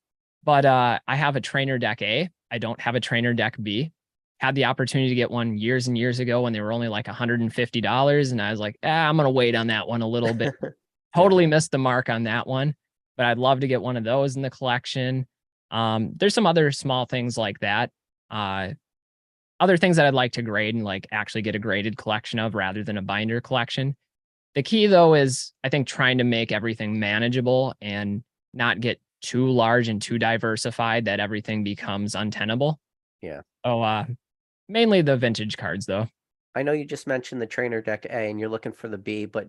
but I have a trainer deck A. I don't have a trainer deck B. Had the opportunity to get one years and years ago when they were only like $150. And I was like, I'm going to wait on that one a little bit. Yeah. Totally missed the mark on that one, but I'd love to get one of those in the collection. There's some other small things like that. Uh, Other things that I'd like to grade and like actually get a graded collection of rather than a binder collection. The key though is I think trying to make everything manageable and not get too large and too diversified that everything becomes untenable. Yeah. Oh, mainly the vintage cards though. I know you just mentioned the trainer deck A and you're looking for the B, but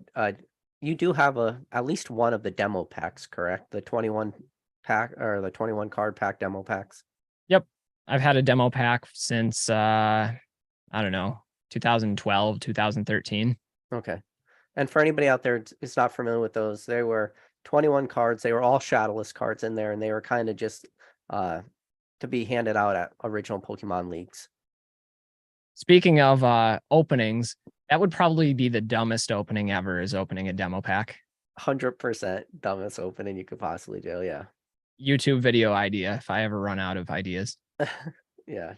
you do have at least one of the demo packs, correct? The 21 pack or the 21 card pack demo packs. Yep. I've had a demo pack since I don't know, 2012, 2013. Okay. And for anybody out there is not familiar with those, they were 21 cards. They were all shadowless cards in there, and they were kind of just uh to be handed out at original Pokemon leagues. Speaking of openings, that would probably be the dumbest opening ever is opening a demo pack. 100% dumbest opening you could possibly do. Yeah. YouTube video idea if I ever run out of ideas. Yeah.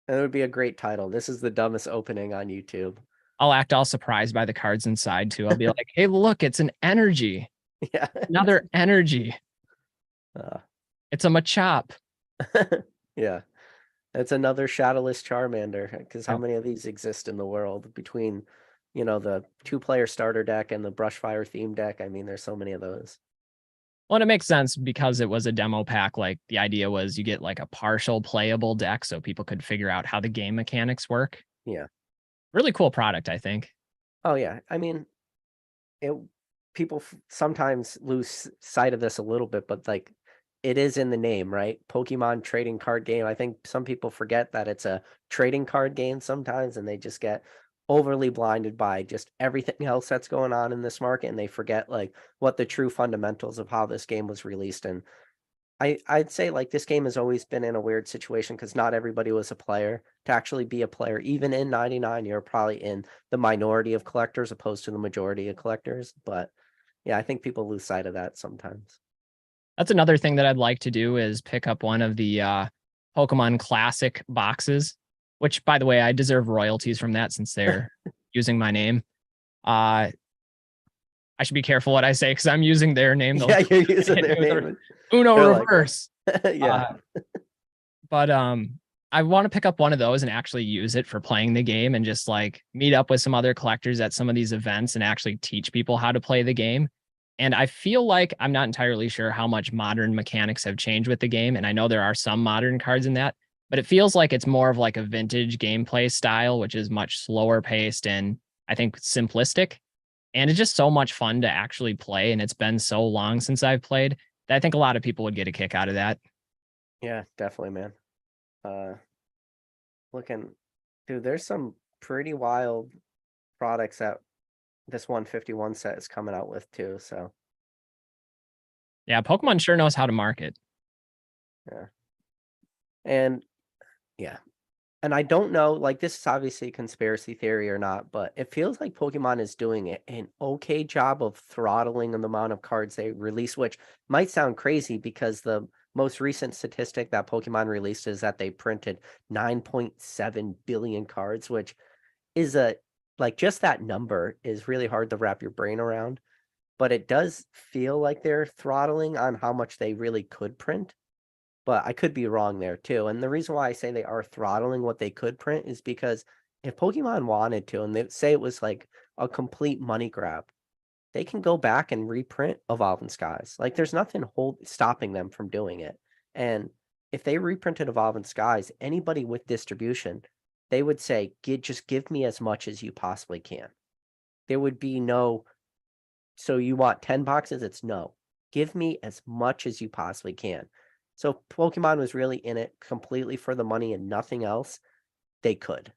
And it would be a great title. This is the dumbest opening on YouTube. I'll act all surprised by the cards inside too. I'll be like, hey, look, it's an energy. Yeah. Another energy. Uh, It's a Machop. yeah. It's another shadowless Charmander, because how Yep. many of these exist in the world between, the 2-player starter deck and the Brushfire theme deck? I mean, there's so many of those. Well, it makes sense because it was a demo pack. Like the idea was you get like a partial playable deck so people could figure out how the game mechanics work. Yeah. Really cool product, I think. Oh yeah. I mean, it people sometimes lose sight of this a little bit, but like it is in the name, right? Pokemon trading card game. I think some people forget that it's a trading card game sometimes, and they just get overly blinded by just everything else that's going on in this market, and they forget like what the true fundamentals of how this game was released. And I'd say like this game has always been in a weird situation because not everybody was a player. To actually be a player, even in 99, you're probably in the minority of collectors opposed to the majority of collectors. But yeah, I think people lose sight of that sometimes. That's another thing that I'd like to do is pick up one of the Pokemon Classic boxes, which by the way, I deserve royalties from that since they're using my name. I should be careful what I say because I'm using their name. Yeah, you're using their name. Uno They're like, reverse. yeah. But I want to pick up one of those and actually use it for playing the game and just like meet up with some other collectors at some of these events and actually teach people how to play the game. And I feel like I'm not entirely sure how much modern mechanics have changed with the game. And I know there are some modern cards in that, but it feels like it's more of like a vintage gameplay style, which is much slower paced and I think simplistic. And it's just so much fun to actually play. And it's been so long since I've played that I think a lot of people would get a kick out of that. Yeah, definitely, man. Uh looking dude, there's some pretty wild products that this 151 set is coming out with too. So Yeah, Pokemon sure knows how to market. yeah. And yeah. And I don't know, like this is obviously a conspiracy theory or not, but it feels like Pokemon is doing an okay job of throttling the amount of cards they release, which might sound crazy because the most recent statistic that Pokemon released is that they printed 9.7 billion cards, which is like just that number is really hard to wrap your brain around. But it does feel like they're throttling on how much they really could print. But I could be wrong there too, and the reason why I say they are throttling what they could print is because if Pokemon wanted to, and they say it was like a complete money grab, they can go back and reprint Evolving Skies. Like, there's nothing stopping them from doing it, and if they reprinted Evolving Skies, anybody with distribution, they would say, Just give me as much as you possibly can." There would be no, "So you want 10 boxes?" It's, "No. Give me as much as you possibly can." So if Pokemon was really in it completely for the money and nothing else, they could.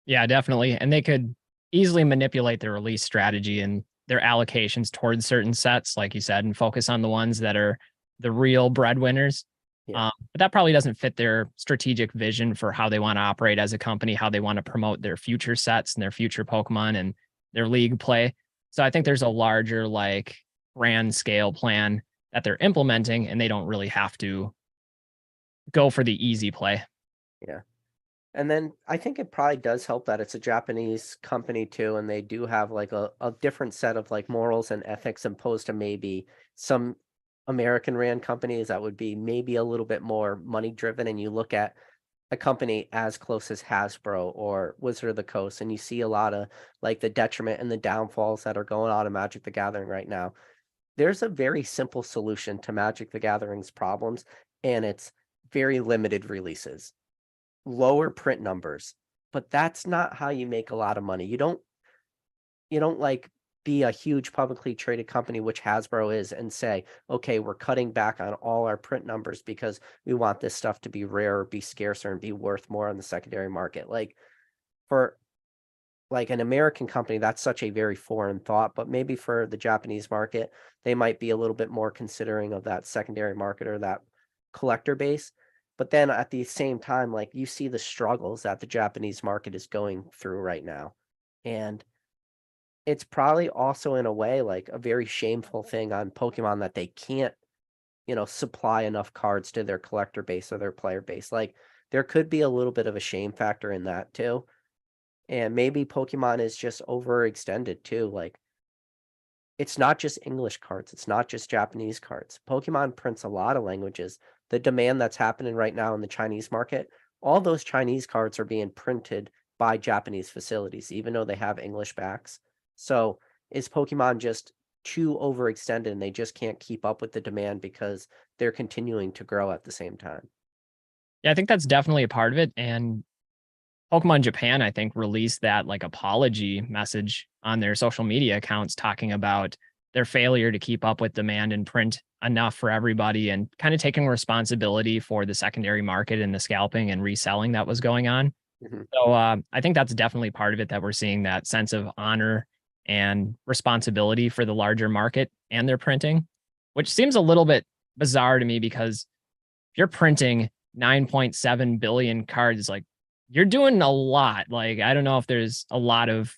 Yeah, definitely. And they could easily manipulate their release strategy and their allocations towards certain sets, like you said, and focus on the ones that are the real breadwinners. Yeah. But that probably doesn't fit their strategic vision for how they want to operate as a company, how they want to promote their future sets and their future Pokemon and their league play. So I think there's a larger, like, grand scale plan that they're implementing, and they don't really have to go for the easy play. Yeah. And then I think it probably does help that it's a Japanese company too, and they do have like a different set of like morals and ethics opposed to maybe some American ran companies that would be maybe a little bit more money driven. And you look at a company as close as Hasbro or Wizard of the Coast, and you see a lot of like the detriment and the downfalls that are going on in Magic the Gathering right now. There's a very simple solution to Magic the Gathering's problems, and it's very limited releases. lower print numbers, but that's not how you make a lot of money. You don't like be a huge publicly traded company, which Hasbro is, and say, okay, we're cutting back on all our print numbers because we want this stuff to be rare, be scarcer, and be worth more on the secondary market. Like for like an American company, that's such a very foreign thought, but maybe for the Japanese market, they might be a little bit more considering of that secondary market or that collector base. But then at the same time, like you see the struggles that the Japanese market is going through right now. And it's probably also in a way like a very shameful thing on Pokemon that they can't, supply enough cards to their collector base or their player base. Like there could be a little bit of a shame factor in that too. And maybe Pokemon is just overextended too. Like it's not just English cards, it's not just Japanese cards. Pokemon prints a lot of languages. The demand that's happening right now in the Chinese market, all those Chinese cards are being printed by Japanese facilities, even though they have English backs. So is Pokemon just too overextended and they just can't keep up with the demand because they're continuing to grow at the same time? Yeah, I think that's definitely a part of it. And Pokemon Japan, I think, released that like apology message on their social media accounts talking about their failure to keep up with demand and print enough for everybody and kind of taking responsibility for the secondary market and the scalping and reselling that was going on. Mhm. So I think that's definitely part of it that we're seeing that sense of honor and responsibility for the larger market and their printing, which seems a little bit bizarre to me because if you're printing 9.7 billion cards, like you're doing a lot. Like, I don't know if there's a lot of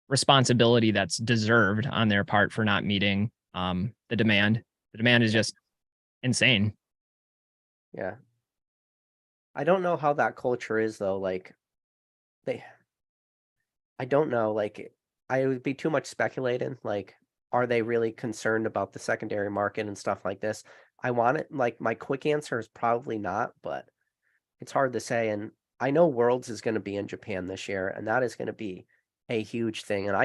responsibility that's deserved on their part for not meeting the demand. The demand is Yeah. just insane. Yeah. I don't know how that culture is though. Like they I don't know, like, I would be too much speculating, like, are they really concerned about the secondary market and stuff like this? I want it like, my quick answer is probably not, but it's hard to say, and I know Worlds is gonna be in Japan this year, and that is gonna be a huge thing, and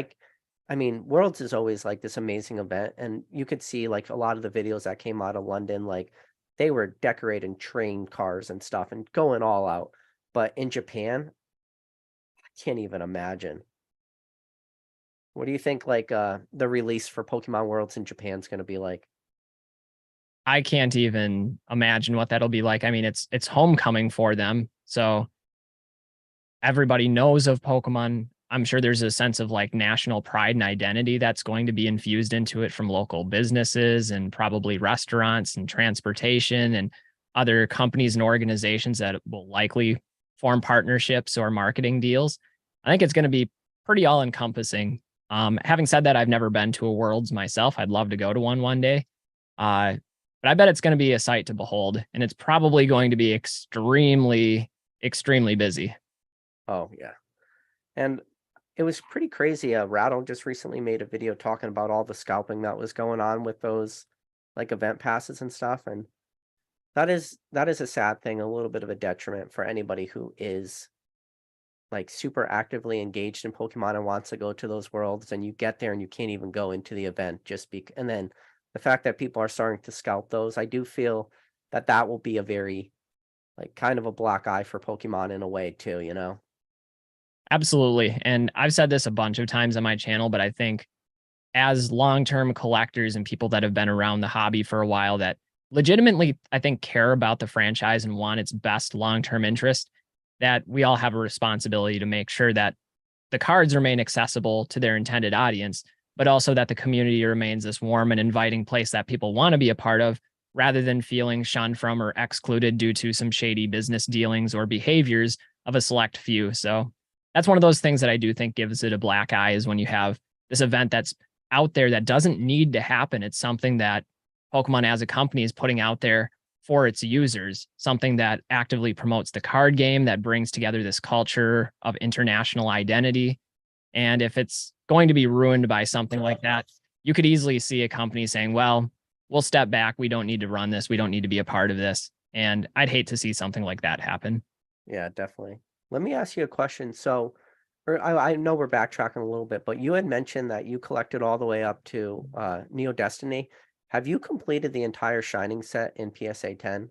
I mean, Worlds is always, like, this amazing event, and you could see, like, a lot of the videos that came out of London, like, they were decorating train cars and stuff and going all out, but in Japan, I can't even imagine. What do you think, like, the release for Pokemon Worlds in Japan's gonna be like? I can't even imagine what that'll be like. I mean, it's homecoming for them. So everybody knows of Pokemon. I'm sure there's a sense of like national pride and identity that's going to be infused into it from local businesses and probably restaurants and transportation and other companies and organizations that will likely form partnerships or marketing deals. I think it's going to be pretty all encompassing. Having said that, I've never been to a Worlds myself. I'd love to go to one day. Uh, but I bet it's going to be a sight to behold, and it's probably going to be extremely, extremely busy. Oh, yeah, and it was pretty crazy, Rattle just recently made a video talking about all the scalping that was going on with those, like, event passes and stuff, and that is a sad thing, a little bit of a detriment for anybody who is, like, super actively engaged in Pokemon and wants to go to those worlds, and you get there and you can't even go into the event just and then the fact that people are starting to scalp those, I do feel that that will be a very, like, kind of a black eye for Pokemon in a way too, you know? Absolutely. And I've said this a bunch of times on my channel, but I think as long-term collectors and people that have been around the hobby for a while that legitimately, I think, care about the franchise and want its best long-term interest, that we all have a responsibility to make sure that the cards remain accessible to their intended audience, but also that the community remains this warm and inviting place that people want to be a part of rather than feeling shunned from or excluded due to some shady business dealings or behaviors of a select few. So that's one of those things that I do think gives it a black eye is when you have this event that's out there that doesn't need to happen. It's something that Pokemon as a company is putting out there for its users, something that actively promotes the card game, that brings together this culture of international identity. And if it's going to be ruined by something like that, you could easily see a company saying, well, we'll step back. We don't need to run this. We don't need to be a part of this. And I'd hate to see something like that happen. Yeah, definitely. Let me ask you a question. So, or I know we're backtracking a little bit, but you had mentioned that you collected all the way up to Neo Destiny. Have you completed the entire Shining set in PSA 10?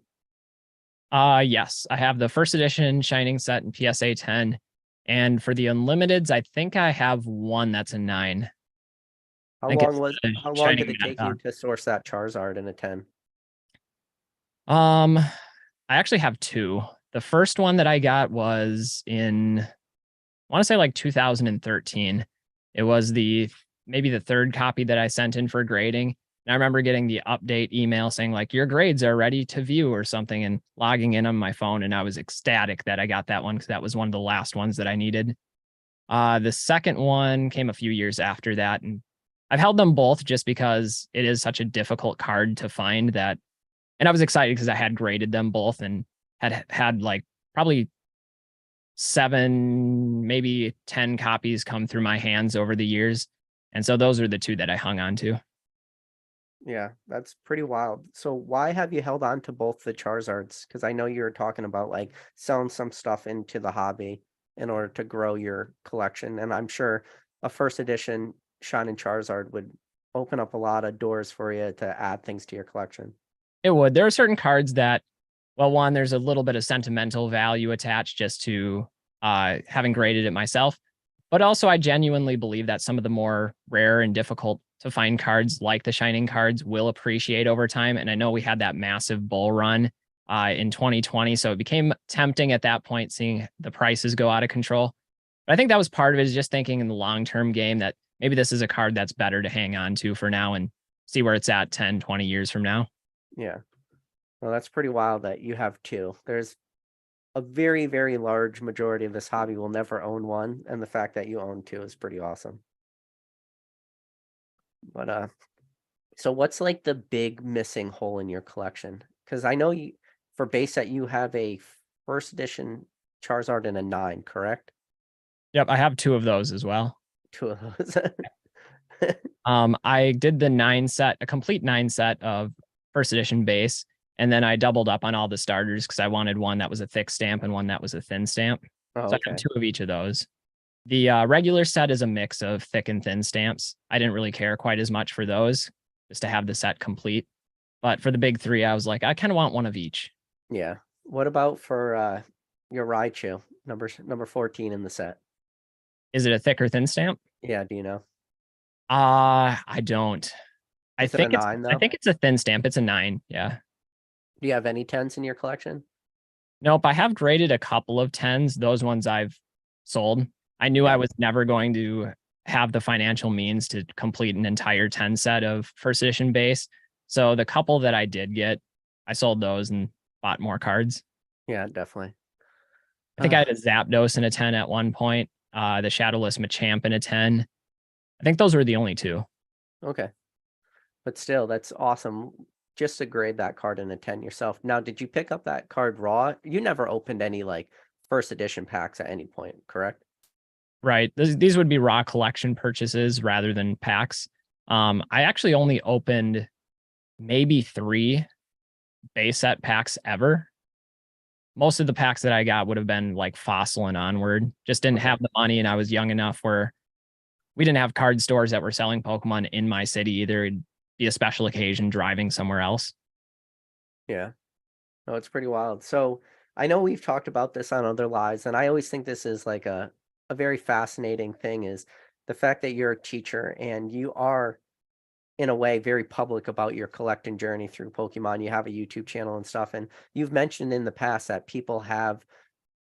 Yes, I have the first edition Shining set and PSA 10. And for the Unlimiteds, I think I have one that's a 9. I think it's the How long did Shining it take you Marathon. to source that Charizard in a 10? I actually have two. The first one that I got was in, I want to say like 2013. It was maybe the third copy that I sent in for grading. And I remember getting the update email saying like your grades are ready to view or something and logging in on my phone. And I was ecstatic that I got that one because that was one of the last ones that I needed. The second one came a few years after that. And I've held them both just because it is such a difficult card to find that. And I was excited because I had graded them both and had like probably 7, maybe 10 copies come through my hands over the years. And so those are the two that I hung on to. Yeah, that's pretty wild. So why have you held on to both the Charizards? Because I know you were talking about like selling some stuff into the hobby in order to grow your collection. And I'm sure a first edition Shining Charizard would open up a lot of doors for you to add things to your collection. It would. There are certain cards that, well, one, there's a little bit of sentimental value attached just to having graded it myself. But also, I genuinely believe that some of the more rare and difficult to find cards, like the Shining cards, will appreciate over time. And I know we had that massive bull run in 2020. So it became tempting at that point, seeing the prices go out of control. But I think that was part of it, is just thinking in the long term game that maybe this is a card that's better to hang on to for now and see where it's at 10, 20 years from now. Yeah. Well, that's pretty wild that you have two. There's a very, very large majority of this hobby will never own one. And the fact that you own two is pretty awesome. But so what's like the big missing hole in your collection? Because I know you for base set you have a first edition Charizard and a 9, correct? Yep, I have two of those as well. Two of those. I did the 9 set, a complete 9 set of first edition base, and then I doubled up on all the starters because I wanted one that was a thick stamp and one that was a thin stamp. Oh, So I okay. have two of each of those. The regular set is a mix of thick and thin stamps. I didn't really care quite as much for those, just to have the set complete. But for the big three, I was like, I kind of want one of each. Yeah. What about for your Raichu, number 14 in the set? Is it a thick or thin stamp? Yeah, do you know? I don't. Is it a 9 I though? think it's a thin stamp. It's a 9. Yeah. Do you have any 10s in your collection? Nope. I have graded a couple of 10s. Those ones I've sold. I knew I Yeah. was never going to have the financial means to complete an entire 10 set of first edition base. So the couple that I did get, I sold those and bought more cards. Yeah, definitely. I think I had a Zapdos in a 10 at one point, the Shadowless Machamp in a 10. I think those were the only two. Okay. But still, that's awesome. Just to grade that card in a 10 yourself. Now, did you pick up that card raw? You never opened any like first edition packs at any point, correct? Right. These would be raw collection purchases rather than packs. I actually only opened maybe 3 base set packs ever. Most of the packs that I got would have been like Fossil and onward. Just didn't Okay. have the money, and I was young enough where we didn't have card stores that were selling Pokemon in my city either. It'd be a special occasion driving somewhere else. Yeah. No, it's pretty wild. So I know we've talked about this on other lives, and I always think this is like a very fascinating thing is the fact that you're a teacher and you are in a way very public about your collecting journey through Pokemon. You have a YouTube channel and stuff, and you've mentioned in the past that people have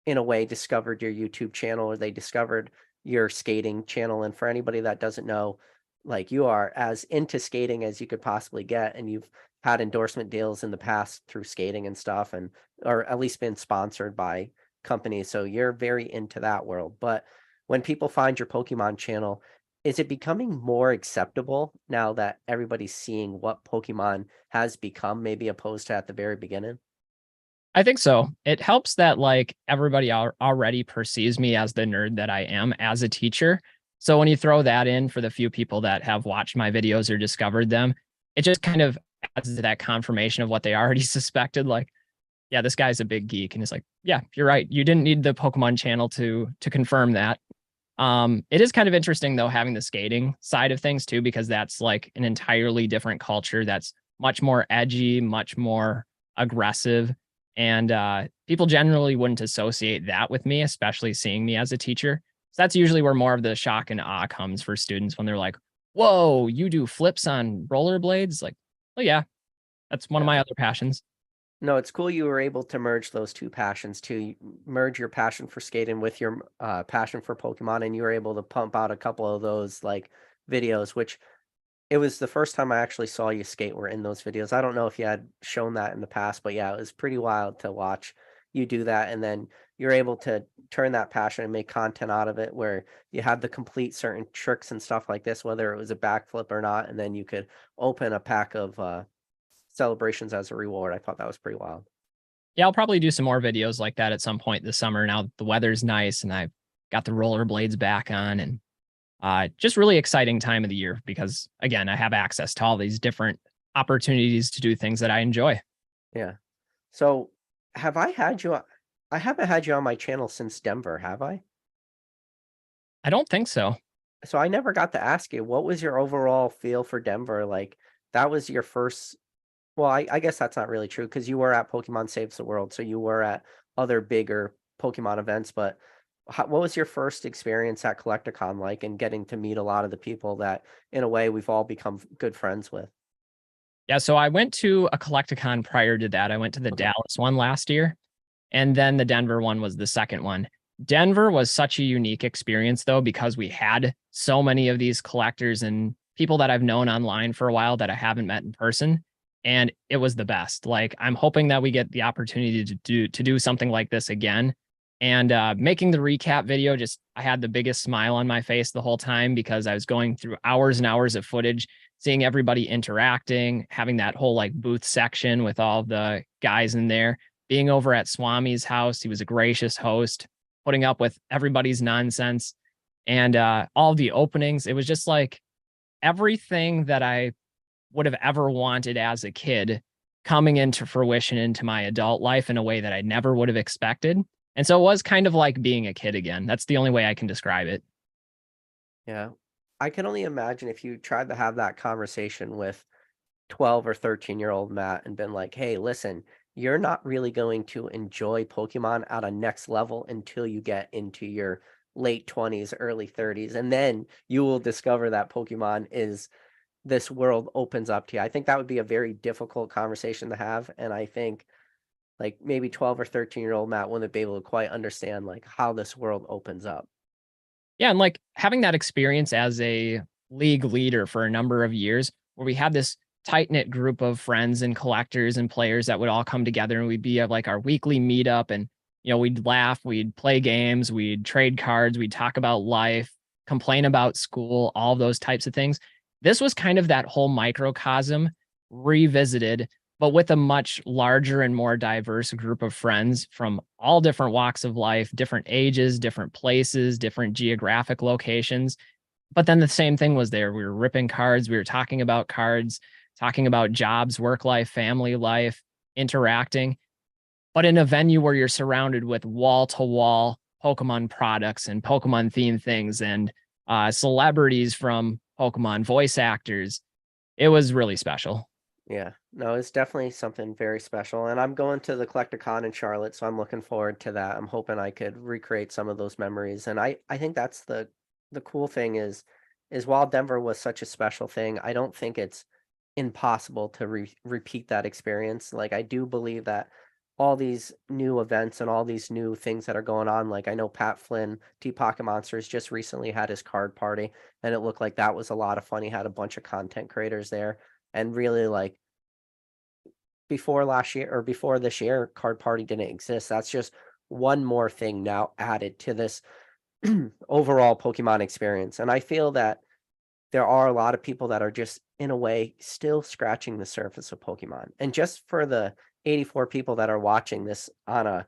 in a way discovered your YouTube channel or they discovered your skating channel. And for anybody that doesn't know, like you are as into skating as you could possibly get, and you've had endorsement deals in the past through skating and stuff, and or at least been sponsored by companies. So you're very into that world. But when people find your Pokemon channel, is it becoming more acceptable now that everybody's seeing what Pokemon has become, maybe opposed to at the very beginning? I think so. It helps that like everybody already perceives me as the nerd that I am as a teacher. So when you throw that in for the few people that have watched my videos or discovered them, it just kind of adds to that confirmation of what they already suspected. Like, yeah, this guy's a big geek. And it's like, yeah, you're right. You didn't need the Pokemon channel to confirm that. It is kind of interesting though, having the skating side of things too, because that's like an entirely different culture that's much more edgy, much more aggressive. And people generally wouldn't associate that with me, especially seeing me as a teacher. So that's usually where more of the shock and awe comes for students when they're like, whoa, you do flips on rollerblades? Like, oh, yeah, that's one of Yeah. my other passions. No, it's cool you were able to merge those two passions too. You merge your passion for skating with your passion for Pokemon, and you were able to pump out a couple of those like videos, which it was the first time I actually saw you skate were in those videos. I don't know if you had shown that in the past, but yeah, it was pretty wild to watch you do that. And then you're able to turn that passion and make content out of it where you had the complete certain tricks and stuff like this, whether it was a backflip or not. And then you could open a pack of celebrations as a reward. I thought that was pretty wild. Yeah, I'll probably do some more videos like that at some point this summer. Now the weather's nice and I've got the rollerblades back on, and just really exciting time of the year because again, I have access to all these different opportunities to do things that I enjoy. Yeah. So have I had you? I haven't had you on my channel since Denver, have I? I don't think so. So I never got to ask you, what was your overall feel for Denver? Like that was your first, well, I guess that's not really true because you were at Pokemon Saves the World, so you were at other bigger Pokemon events, but what was your first experience at Collecticon like and getting to meet a lot of the people that in a way we've all become good friends with? Yeah, so I went to a Collecticon prior to that. I went to the Okay. Dallas one last year, and then the Denver one was the second one. Denver was such a unique experience though, because we had so many of these collectors and people that I've known online for a while that I haven't met in person. And it was the best. Like I'm hoping that we get the opportunity to do something like this again. And making the recap video, just I had the biggest smile on my face the whole time because I was going through hours and hours of footage, seeing everybody interacting, having that whole like booth section with all the guys in there, being over at Swami's house. He was a gracious host, putting up with everybody's nonsense and all the openings. It was just like everything that I would have ever wanted as a kid coming into fruition into my adult life in a way that I never would have expected. And so it was kind of like being a kid again. That's the only way I can describe it. Yeah. I can only imagine if you tried to have that conversation with 12 or 13-year-old Matt and been like, hey, listen, you're not really going to enjoy Pokemon at a next level until you get into your late 20s, early 30s. And then you will discover that Pokemon is this world opens up to you. I think that would be a very difficult conversation to have. And I think like maybe 12 or 13-year-old Matt wouldn't be able to quite understand like how this world opens up. Yeah. And like having that experience as a league leader for a number of years where we had this tight knit group of friends and collectors and players that would all come together and we'd be at like our weekly meetup and, we'd laugh, we'd play games, we'd trade cards, we'd talk about life, complain about school, all those types of things. This was kind of that whole microcosm revisited, but with a much larger and more diverse group of friends from all different walks of life, different ages, different places, different geographic locations. But then the same thing was there. We were ripping cards, we were talking about cards, talking about jobs, work life, family life, interacting, but in a venue where you're surrounded with wall to wall Pokemon products and Pokemon themed things and celebrities from Pokemon, voice actors. It was really special. Yeah, no, it's definitely something very special. And I'm going to the Collecticon in Charlotte, so I'm looking forward to that. I'm hoping I could recreate some of those memories. And I think that's the cool thing is while Denver was such a special thing, I don't think it's impossible to repeat that experience. Like I do believe that all these new events and all these new things that are going on, like I know Pat Flynn, T Pocket Monsters just recently had his card party, and it looked like that was a lot of fun. He had a bunch of content creators there, and really like before last year or before this year, card party didn't exist. That's just one more thing now added to this overall Pokemon experience. And I feel that there are a lot of people that are just in a way still scratching the surface of Pokemon. And just for the 84 people that are watching this on a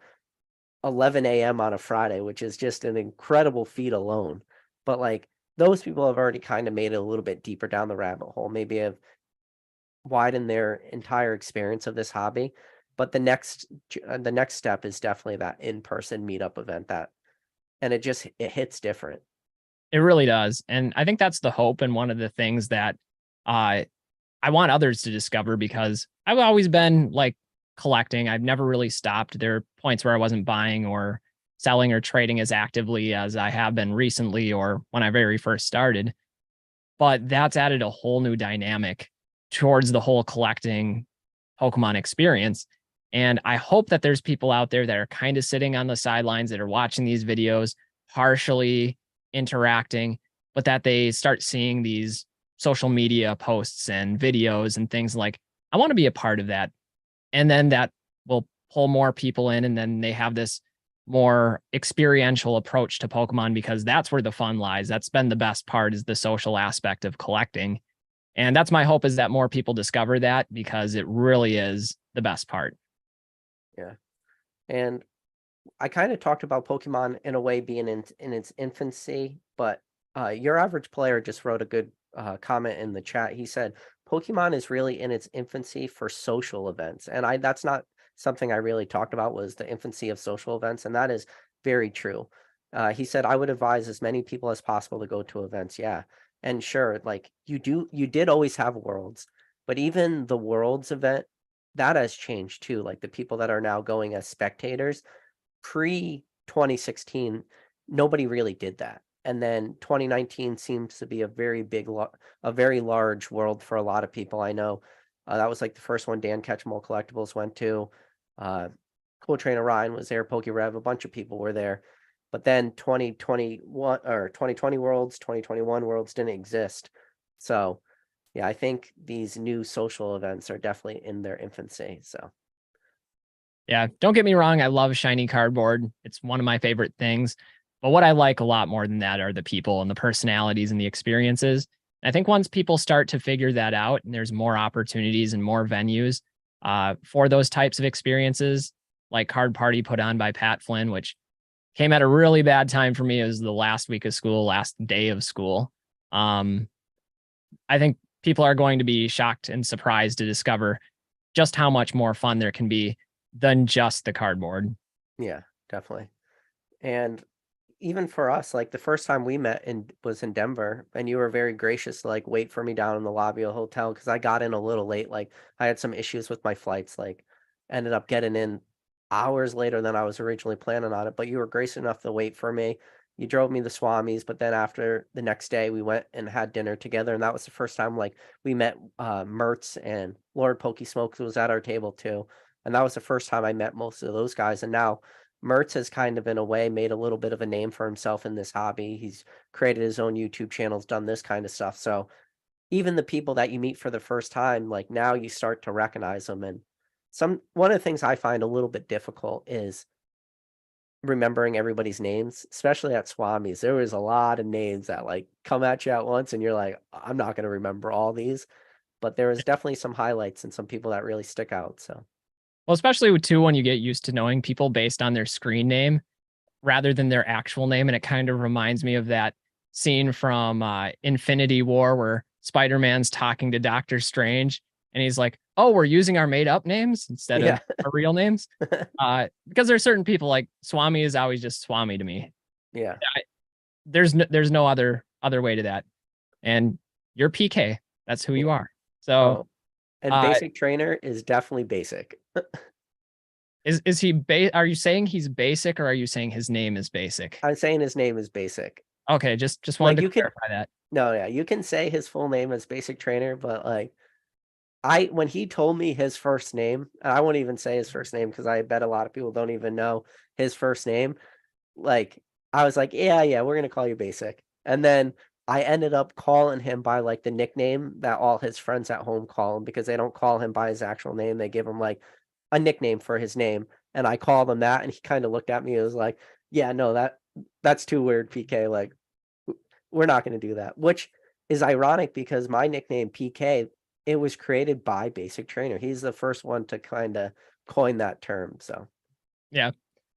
11 a.m. on a Friday, which is just an incredible feat alone. But like those people have already kind of made it a little bit deeper down the rabbit hole, maybe have widened their entire experience of this hobby. But the next step is definitely that in-person meetup event that, and it hits different. It really does. And I think that's the hope and one of the things that I want others to discover because I've always been like collecting. I've never really stopped. There are points where I wasn't buying or selling or trading as actively as I have been recently or when I very first started. But that's added a whole new dynamic towards the whole collecting Pokemon experience. And I hope that there's people out there that are kind of sitting on the sidelines that are watching these videos, partially interacting, but that they start seeing these social media posts and videos and things like, I want to be a part of that. And then that will pull more people in. And then they have this more experiential approach to Pokemon because that's where the fun lies. That's been the best part, is the social aspect of collecting. And that's my hope, is that more people discover that, because it really is the best part. Yeah. And I kind of talked about Pokemon in a way being in its infancy, but your average player just wrote a good comment in the chat. He said Pokemon is really in its infancy for social events, and I that's not something I really talked about, was the infancy of social events, and that is very true. He said I would advise as many people as possible to go to events. Yeah, and sure, like you did always have worlds, but even the worlds event that has changed too. Like the people that are now going as spectators pre 2016, nobody really did that. And then 2019 seems to be a very a very large world for a lot of people. I know that was like the first one Dan Ketchum Collectibles went to. Uh, Cool Train Orion was there. PokeRev, a bunch of people were there. But then 2021 or 2020 Worlds, 2021 Worlds didn't exist. So yeah, I think these new social events are definitely in their infancy. So Yeah, don't get me wrong. I love shiny cardboard. It's one of my favorite things. But what I like a lot more than that are the people and the personalities and the experiences. I think once people start to figure that out and there's more opportunities and more venues for those types of experiences, like Card Party put on by Pat Flynn, which came at a really bad time for me. It was the last week of school, last day of school. I think people are going to be shocked and surprised to discover just how much more fun there can be than just the cardboard. yeah, definitely. And even for us, like the first time we met in was in Denver, and you were very gracious to like wait for me down in the lobby of the hotel because I got in a little late. Like I had some issues with my flights, like ended up getting in hours later than I was originally planning on it. But you were gracious enough to wait for me. You drove me to Swami's, but then after the next day we went and had dinner together, and that was the first time like we met Mertz and Lord Pokey Smokes was at our table too. And that was the first time I met most of those guys. And now Mertz has kind of in a way made a little bit of a name for himself in this hobby. He's created his own YouTube channels, done this kind of stuff. So even the people that you meet for the first time, like now you start to recognize them. And one of the things I find a little bit difficult is remembering everybody's names, especially at Swami's. There was a lot of names that like come at you at once and you're like, I'm not going to remember all these. But there was definitely some highlights and some people that really stick out. So Well, especially with too, when you get used to knowing people based on their screen name rather than their actual name. And it kind of reminds me of that scene from Infinity War where Spider-Man's talking to Doctor Strange and he's like, oh, we're using our made up names instead yeah, of our real names. Because there's certain people, like Swami is always just Swami to me. yeah. There's no other way to that. And you're PK. That's who Yeah. you are. So Oh, and uh basic trainer is definitely basic. is he are you saying he's basic, or are you saying his name is basic? I'm saying his name is basic. Okay, just Like wanted to you could clarify that. no, yeah, you can say his full name is basic trainer, but like I when he told me his first name, and I won't even say his first name because I bet a lot of people don't even know his first name. Like I was like, yeah, yeah, we're gonna call you basic. And then I ended up calling him by like the nickname that all his friends at home call him because they don't call him by his actual name. They give him like a nickname for his name. And I called him that and he kind of looked at me and was like, yeah, no, that's too weird, PK. Like we're not gonna do that. Which is ironic because my nickname PK, it was created by Basic Trainer. He's the first one to kind of coin that term. So Yeah.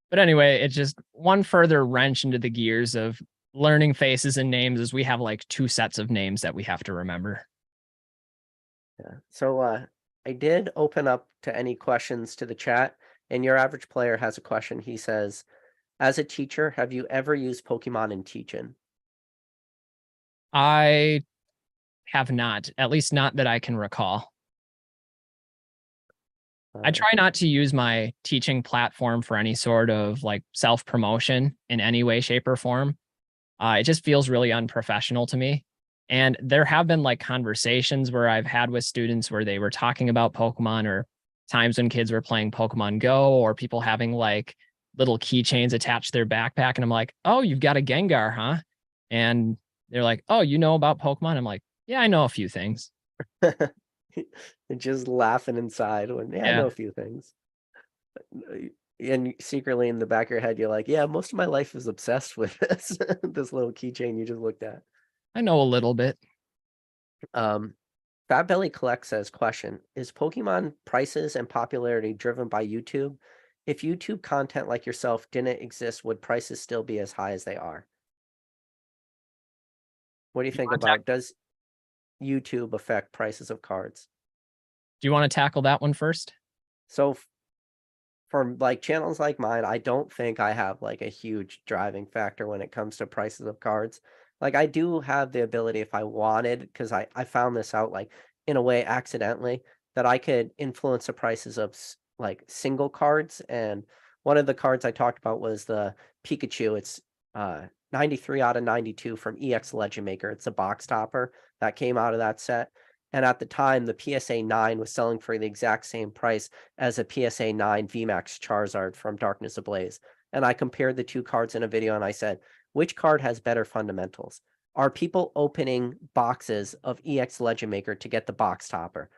But anyway, it's just one further wrench into the gears of learning faces and names, as we have like two sets of names that we have to remember. yeah. So I did open up to any questions to the chat, and your average player has a question. He says, as a teacher, have you ever used Pokemon in teaching? I have not, at least not that I can recall. I Uh, try not to use my teaching platform for any sort of like self promotion in any way, shape, or form. It just feels really unprofessional to me. And there have been like conversations where I've had with students where they were talking about Pokemon, or times when kids were playing Pokemon Go, or people having like little keychains attached to their backpack. And I'm like, oh, you've got a Gengar, huh? And they're like, oh, you know about Pokemon? I'm like, yeah, I know a few things. just laughing inside when, yeah, I Yeah. know a few things. And secretly in the back of your head, you're like, yeah, most of my life is obsessed with this, this little keychain you just looked at. I know a little bit. Um, Fat Belly Collect says, question, is Pokemon prices and popularity driven by YouTube? If YouTube content like yourself didn't exist, would prices still be as high as they are? What do you Do you think want to about, does YouTube affect prices of cards? do you want to tackle that one first? So for like channels like mine, I don't think I have like a huge driving factor when it comes to prices of cards. Like I do have the ability if I wanted, because I found this out like in a way accidentally, that I could influence the prices of like single cards. And one of the cards I talked about was the Pikachu. It's 93 out of 92 from EX Legend Maker. It's a box topper that came out of that set. And at the time, the PSA 9 was selling for the exact same price as a PSA 9 VMAX Charizard from Darkness Ablaze. And I compared the two cards in a video and I said, which card has better fundamentals? Are people opening boxes of EX Legend Maker to get the box topper?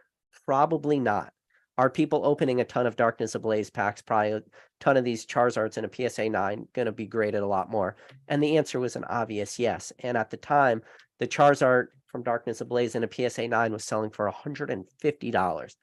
Probably not. Are people opening a ton of Darkness Ablaze packs? Probably a ton of these Charizards in a PSA 9 going to be graded a lot more. And the answer was an obvious yes. And at the time, the Charizard from Darkness Ablaze in a PSA 9 was selling for $150.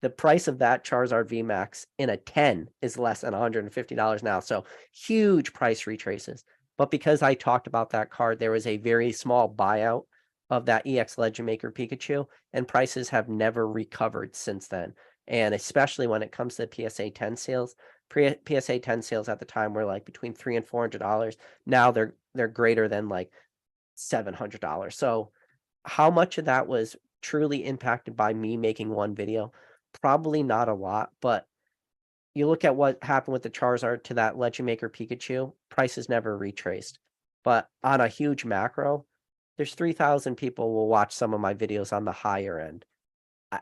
The price of that Charizard VMAX in a 10 is less than $150 now. So huge price retraces. But because I talked about that card, there was a very small buyout of that EX Legend Maker Pikachu, and prices have never recovered since then. And especially when it comes to PSA 10 sales, PSA 10 sales at the time were like between $300 and $400. Now they're greater than like $700. So how much of that was truly impacted by me making one video? Probably not a lot, but you look at what happened with the Charizard to that Legend Maker Pikachu, prices never retraced. But on a huge macro, there's 3,000 people will watch some of my videos on the higher end. I,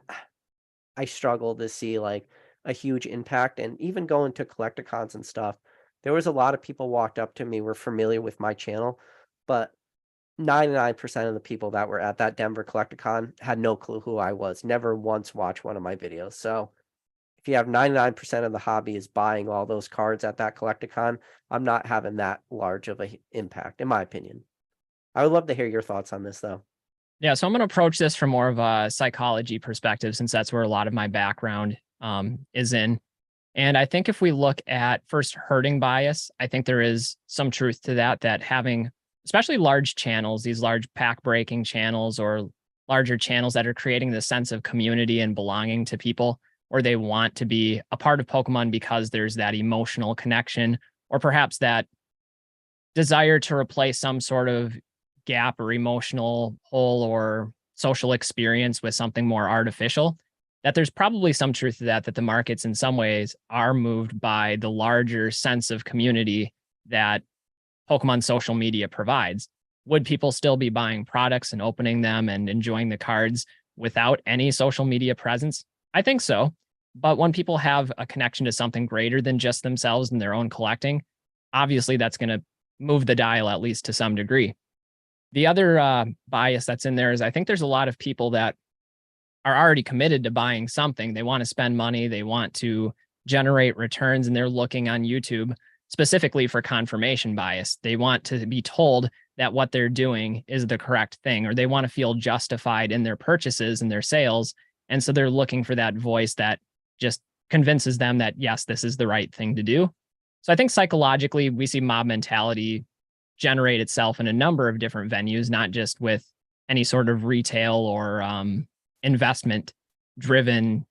I struggle to see like a huge impact. And even going to collecticons and stuff, there was a lot of people walked up to me, were familiar with my channel, but 99% of the people that were at that Denver Collecticon had no clue who I was, never once watched one of my videos. So if you have 99% of the hobby is buying all those cards at that Collecticon, I'm not having that large of a impact, in my opinion. I would love to hear your thoughts on this, though. Yeah, so I'm going to approach this from more of a psychology perspective, since that's where a lot of my background is in. And I think if we look at first herding bias, I think there is some truth to that, that having especially large channels, these large pack breaking channels or larger channels that are creating this sense of community and belonging to people, or they want to be a part of Pokemon because there's that emotional connection, or perhaps that desire to replace some sort of gap or emotional hole or social experience with something more artificial, that there's probably some truth to that, that the markets in some ways are moved by the larger sense of community that Pokemon social media provides. Would people still be buying products and opening them and enjoying the cards without any social media presence? I think so. But when people have a connection to something greater than just themselves and their own collecting, obviously that's going to move the dial at least to some degree. The other bias that's in there is I think there's a lot of people that are already committed to buying something. They want to spend money, they want to generate returns, and they're looking on YouTube specifically for confirmation bias. They want to be told that what they're doing is the correct thing, or they want to feel justified in their purchases and their sales. And so they're looking for that voice that just convinces them that, yes, this is the right thing to do. So I think psychologically, we see mob mentality generate itself in a number of different venues, not just with any sort of retail or investment driven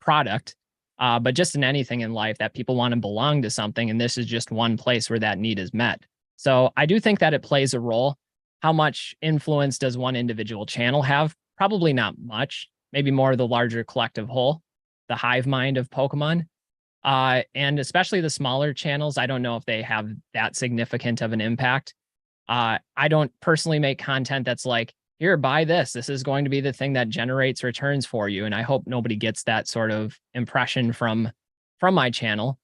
product, but just in anything in life that people want to belong to something. And this is just one place where that need is met. So I do think that it plays a role. How much influence does one individual channel have? Probably not much, maybe more the larger collective whole. the hive mind of Pokemon. And especially the smaller channels, I don't know if they have that significant of an impact. I don't personally make content that's like, here, buy this. This is going to be the thing that generates returns for you. And I hope nobody gets that sort of impression from my channel.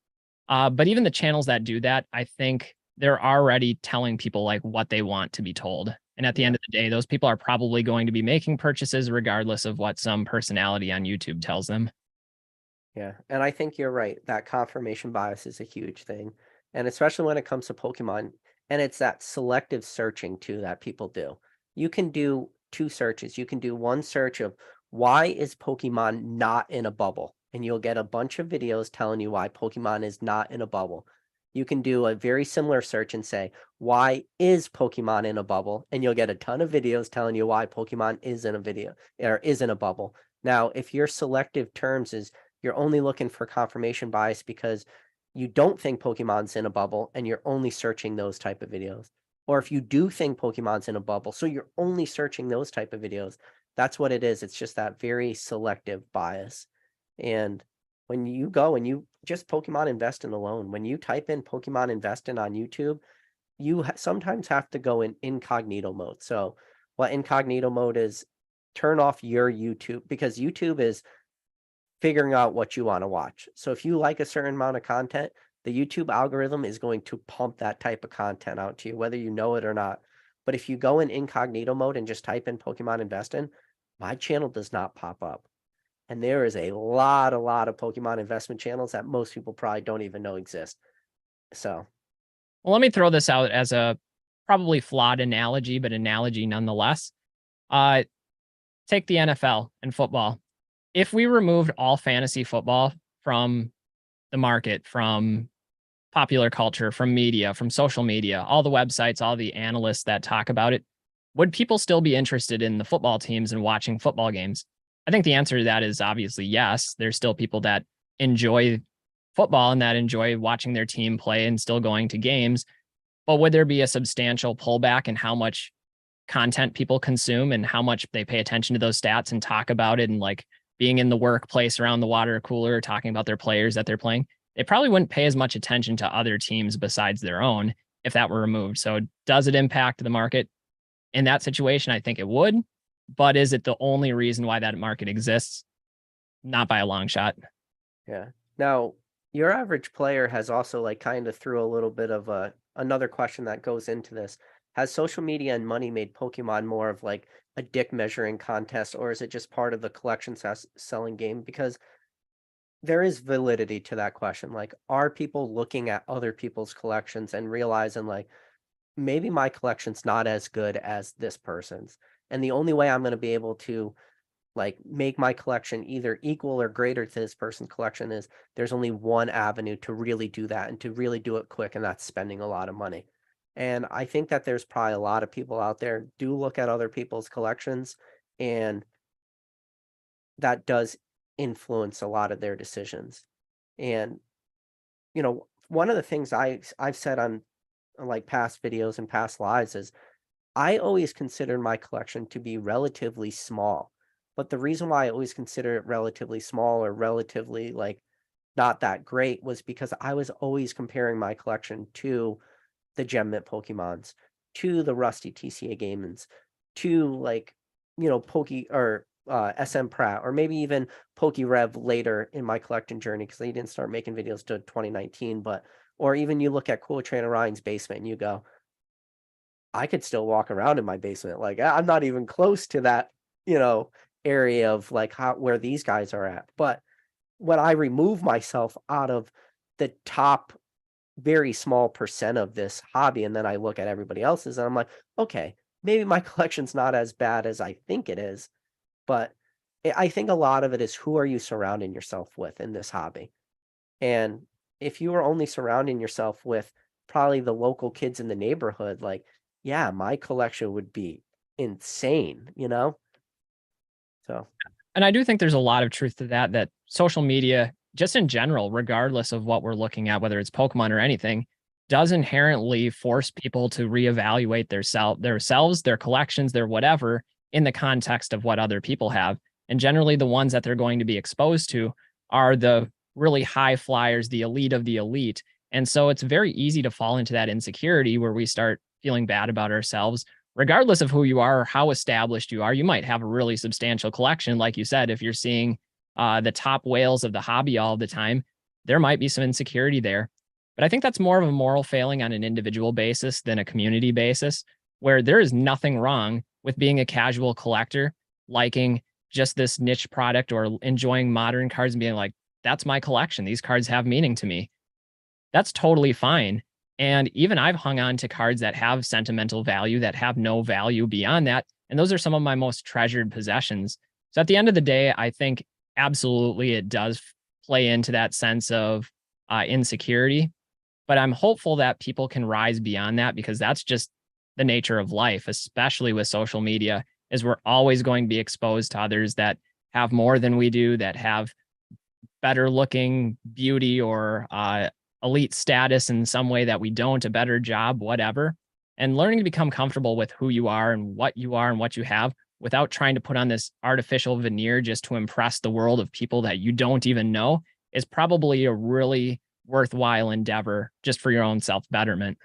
But even the channels that do that, I think they're already telling people like what they want to be told. And at the end of the day, those people are probably going to be making purchases regardless of what some personality on YouTube tells them. Yeah, and I think you're right. That confirmation bias is a huge thing. And especially when it comes to Pokemon, and it's that selective searching too that people do. You can do two searches. You can do one search of why is Pokemon not in a bubble? And you'll get a bunch of videos telling you why Pokemon is not in a bubble. You can do a very similar search and say, why is Pokemon in a bubble? And you'll get a ton of videos telling you why Pokemon is in a video or is in a bubble. Now, if your selective terms is you're only looking for confirmation bias because you don't think Pokemon's in a bubble and you're only searching those type of videos. Or if you do think Pokemon's in a bubble, so you're only searching those type of videos, that's what it is. It's just that very selective bias. And when you go and you just Pokemon Investing alone, when you type in Pokemon Investing on YouTube, you sometimes have to go in incognito mode. So what incognito mode is, turn off your YouTube, because YouTube is figuring out what you want to watch. So if you like a certain amount of content, the YouTube algorithm is going to pump that type of content out to you, whether you know it or not. But if you go in incognito mode and just type in Pokemon Investing, my channel does not pop up. And there is a lot of Pokemon investment channels that most people probably don't even know exist. So, Well, let me throw this out as a probably flawed analogy, but analogy nonetheless. Uh, Take the NFL and football. If we removed all fantasy football from the market, from popular culture, from media, from social media, all the websites, all the analysts that talk about it, would people still be interested in the football teams and watching football games? I think the answer to that is obviously yes. There's still people that enjoy football and that enjoy watching their team play and still going to games. But would there be a substantial pullback in how much content people consume and how much they pay attention to those stats and talk about it, and like being in the workplace around the water cooler talking about their players that they're playing? They probably wouldn't pay as much attention to other teams besides their own if that were removed. So does it impact the market? In that situation, I think it would. But is it the only reason why that market exists? Not by a long shot. yeah. Now, your average player has also like kind of threw a little bit of another question that goes into this. Has social media and money made Pokemon more of like a dick measuring contest, or is it just part of the collection selling game? Because there is validity to that question. Like, are people looking at other people's collections and realizing like, maybe my collection's not as good as this person's, and the only way I'm going to be able to like make my collection either equal or greater to this person's collection is there's only one avenue to really do that and to really do it quick, and that's spending a lot of money. And I think that there's probably a lot of people out there do look at other people's collections, and that does influence a lot of their decisions. And one of the things I've said on like past videos and past lives is I always considered my collection to be relatively small. But the reason why I always consider it relatively small or relatively like not that great was because I was always comparing my collection to the Gem Mint Pokemons, to the Rusty TCA Gamins, to like, Poke or SM Pratt, or maybe even PokeRev later in my collecting journey, because they didn't start making videos till 2019. But or even you look at Cool Trainer Ryan's basement and you go, I could still walk around in my basement. Like I'm not even close to that, area of like where these guys are at. But when I remove myself out of the top very small percent of this hobby, and then I look at everybody else's and I'm like, okay, maybe my collection's not as bad as I think it is. But I think a lot of it is, who are you surrounding yourself with in this hobby? And if you are only surrounding yourself with probably the local kids in the neighborhood, like, yeah, my collection would be insane, So, And I do think there's a lot of truth to that, that social media, just in general, regardless of what we're looking at, whether it's Pokemon or anything, does inherently force people to reevaluate themselves, their collections, their whatever, in the context of what other people have. And generally the ones that they're going to be exposed to are the really high flyers, the elite of the elite. And so it's very easy to fall into that insecurity where we start feeling bad about ourselves. Regardless of who you are or how established you are, you might have a really substantial collection. Like you said, if you're seeing the top whales of the hobby all the time, there might be some insecurity there. But I think that's more of a moral failing on an individual basis than a community basis, where there is nothing wrong with being a casual collector, liking just this niche product or enjoying modern cards and being like, that's my collection. These cards have meaning to me. That's totally fine. And even I've hung on to cards that have sentimental value, that have no value beyond that. And those are some of my most treasured possessions. So at the end of the day, I think absolutely it does play into that sense of insecurity. But I'm hopeful that people can rise beyond that, because that's just the nature of life, especially with social media, is we're always going to be exposed to others that have more than we do, that have better looking beauty or elite status in some way that we don't, a better job, whatever. And learning to become comfortable with who you are and what you have without trying to put on this artificial veneer just to impress the world of people that you don't even know is probably a really worthwhile endeavor just for your own self betterment.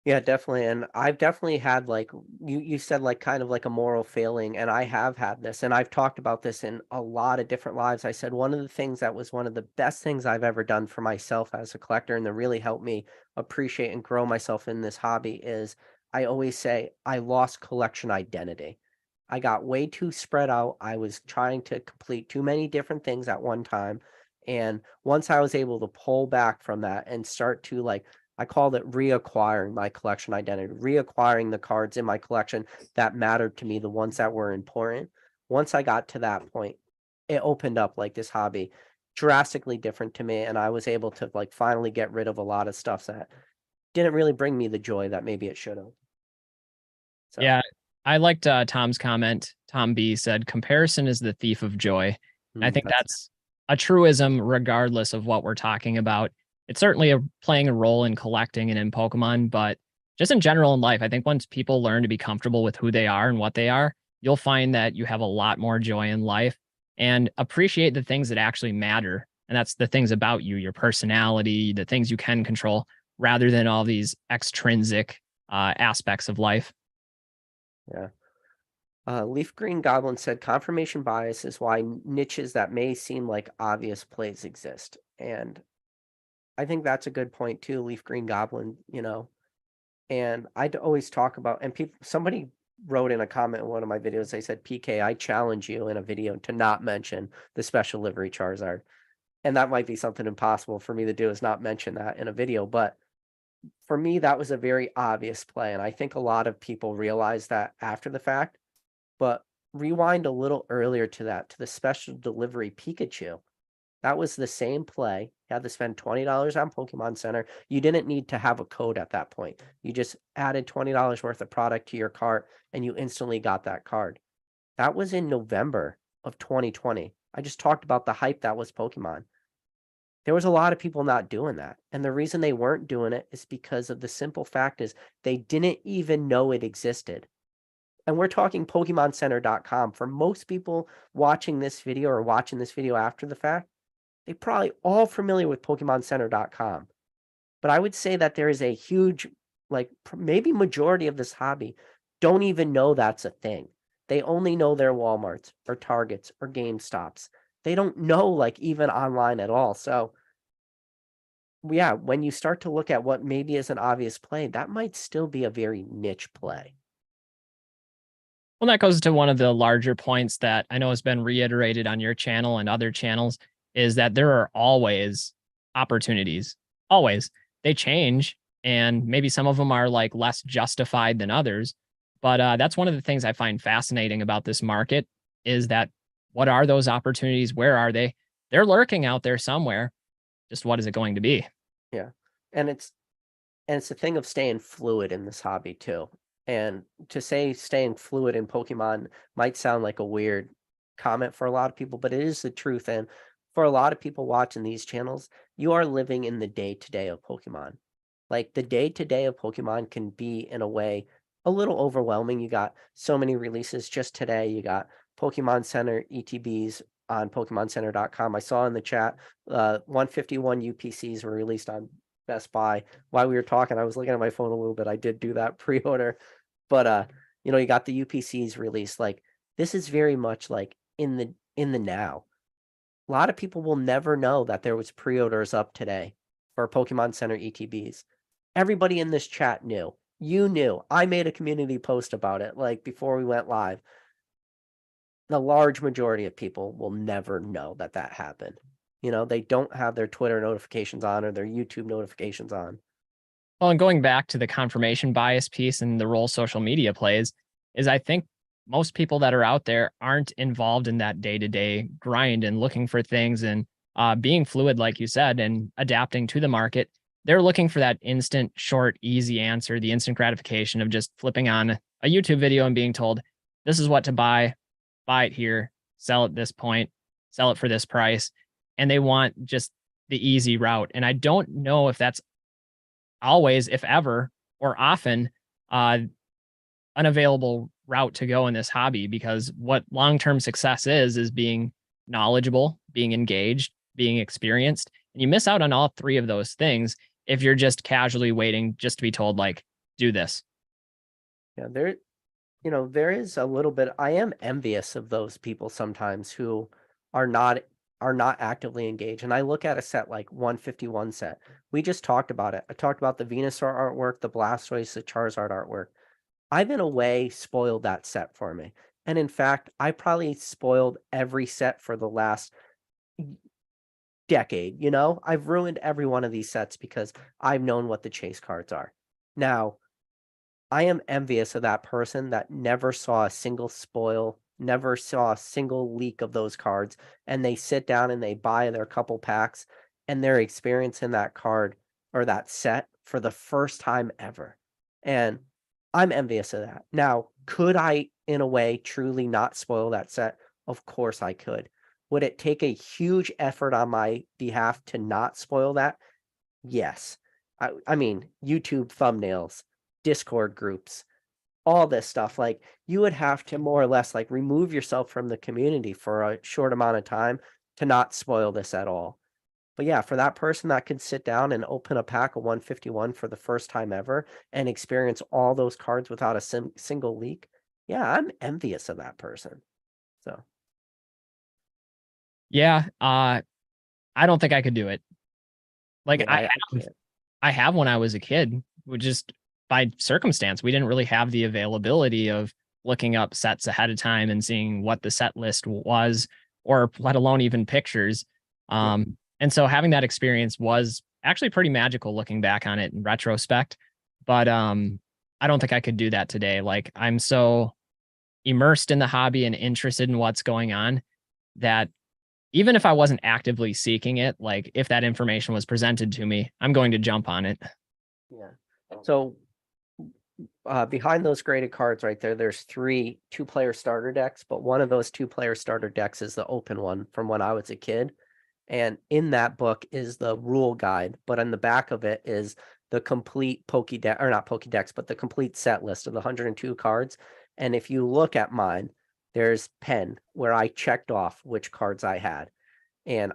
Yeah, definitely. And I've definitely had like you said like kind of like a moral failing, and I have had this, and I've talked about this in a lot of different lives. I said one of the things that was one of the best things I've ever done for myself as a collector and that really helped me appreciate and grow myself in this hobby is I always say I lost collection identity. I got way too spread out. I was trying to complete too many different things at one time. And once I was able to pull back from that and start to like I called it reacquiring my collection identity, reacquiring the cards in my collection that mattered to me, the ones that were important. Once I got to that point, it opened up like this hobby drastically different to me. And I was able to like finally get rid of a lot of stuff that didn't really bring me the joy that maybe it should have. So, Yeah, I liked Tom's comment. Tom B said, comparison is the thief of joy. And I think that's that's a truism, regardless of what we're talking about. It's certainly playing a role in collecting and in Pokemon, but just in general in life, I think once people learn to be comfortable with who they are and what they are, you'll find that you have a lot more joy in life and appreciate the things that actually matter. And that's the things about you, your personality, the things you can control, rather than all these extrinsic aspects of life. yeah. Leaf Green Goblin said confirmation bias is why niches that may seem like obvious plays exist. And I think that's a good point too, Leaf Green Goblin, and I'd always talk about, and people, somebody wrote in a comment in one of my videos, they said, PK, I challenge you in a video to not mention the special livery Charizard. And that might be something impossible for me to do is not mention that in a video. But for me, that was a very obvious play. And I think a lot of people realize that after the fact, but rewind a little earlier to that, to the special delivery Pikachu. That was the same play. You had to spend $20 on Pokemon Center. You didn't need to have a code at that point. You just added $20 worth of product to your cart and you instantly got that card. That was in November of 2020. I just talked about the hype that was Pokemon. There was a lot of people not doing that. And the reason they weren't doing it is because of the simple fact is they didn't even know it existed. And we're talking PokemonCenter.com. For most people watching this video or watching this video after the fact, they probably all familiar with PokemonCenter.com. But I would say that there is a huge, like maybe majority of this hobby don't even know that's a thing. They only know their Walmarts or Targets or GameStops. They don't know like even online at all. So yeah, when you start to look at what maybe is an obvious play, that might still be a very niche play. Well, that goes to one of the larger points that I know has been reiterated on your channel and other channels is that there are always opportunities. Always. They change and maybe some of them are like less justified than others. But that's one of the things I find fascinating about this market is that what are those opportunities? Where are they? They're lurking out there somewhere. Just what is it going to be? Yeah. And it's a thing of staying fluid in this hobby too. And to say staying fluid in Pokemon might sound like a weird comment for a lot of people, but it is the truth. And for a lot of people watching these channels, you are living in the day to day of Pokemon. Like the day to day of Pokemon can be, in a way, a little overwhelming. You got so many releases just today. You got Pokemon Center ETBs on PokemonCenter.com. I saw in the chat 151 UPCs were released on Best Buy. While we were talking, I was looking at my phone a little bit. I did do that pre-order, but you got the UPCs released. Like this is very much like in the now. A lot of people will never know that there was pre-orders up today for Pokemon Center ETBs. Everybody in this chat knew. You knew. I made a community post about it like before we went live. The large majority of people will never know that that happened. They don't have their Twitter notifications on or their YouTube notifications on. Well, and going back to the confirmation bias piece and the role social media plays, is I think most people that are out there aren't involved in that day-to-day grind and looking for things and being fluid, like you said, and adapting to the market. They're looking for that instant, short, easy answer, the instant gratification of just flipping on a YouTube video and being told, this is what to buy it here, sell at this point, sell it for this price. And they want just the easy route. And I don't know if that's always, if ever, or often an available route to go in this hobby, because what long-term success is being knowledgeable, being engaged, being experienced. And you miss out on all three of those things if you're just casually waiting just to be told, like, do this. Yeah, there is a little bit. I am envious of those people sometimes who are not actively engaged. And I look at a set like 151 set. We just talked about it. I talked about the Venusaur artwork, the Blastoise, the Charizard artwork. I've in a way spoiled that set for me. And in fact, I probably spoiled every set for the last decade. I've ruined every one of these sets because I've known what the chase cards are. Now, I am envious of that person that never saw a single spoil, never saw a single leak of those cards, and they sit down and they buy their couple packs, and they're experiencing that card or that set for the first time ever. And I'm envious of that. Now, could I, in a way, truly not spoil that set? Of course I could. Would it take a huge effort on my behalf to not spoil that? Yes. I mean, YouTube thumbnails, Discord groups, all this stuff. Like you would have to more or less like remove yourself from the community for a short amount of time to not spoil this at all. But yeah, for that person that could sit down and open a pack of 151 for the first time ever and experience all those cards without a single leak, yeah, I'm envious of that person. So Yeah, I don't think I could do it. Like yeah, I can't. I have when I was a kid, just by circumstance. We didn't really have the availability of looking up sets ahead of time and seeing what the set list was, or let alone even pictures. Yeah. And so having that experience was actually pretty magical looking back on it in retrospect. But I don't think I could do that today. Like I'm so immersed in the hobby and interested in what's going on that even if I wasn't actively seeking it, like if that information was presented to me, I'm going to jump on it. Yeah. So behind those graded cards right there, there's 3 two-player starter decks, but one of those two-player starter decks is the open one from when I was a kid. And in that book is the rule guide, but on the back of it is the complete Pokédex, or not Pokédex, but the complete set list of the 102 cards. And if you look at mine, there's pen where I checked off which cards I had. And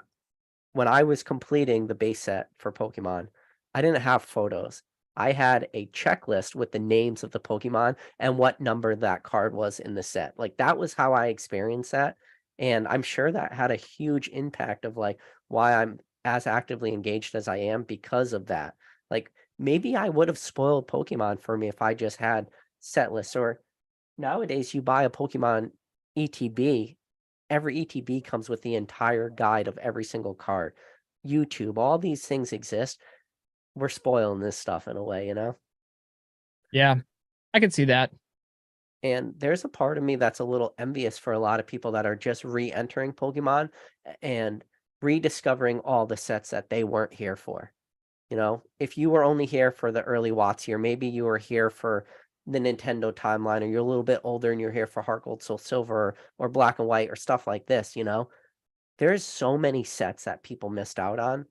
when I was completing the base set for Pokemon, I didn't have photos. I had a checklist with the names of the Pokemon and what number that card was in the set. Like that was how I experienced that. And I'm sure that had a huge impact of like why I'm as actively engaged as I am because of that. Like maybe I would have spoiled Pokemon for me if I just had set lists. Or nowadays you buy a Pokemon ETB, every ETB comes with the entire guide of every single card. YouTube, all these things exist. We're spoiling this stuff in a way. Yeah, I could see that. And there's a part of me that's a little envious for a lot of people that are just re-entering Pokemon and rediscovering all the sets that they weren't here for. If you were only here for the early Watts here, maybe you were here for the Nintendo timeline, or you're a little bit older and you're here for Heart Gold, Soul Silver, or Black and White, or stuff like this. There's so many sets that people missed out on.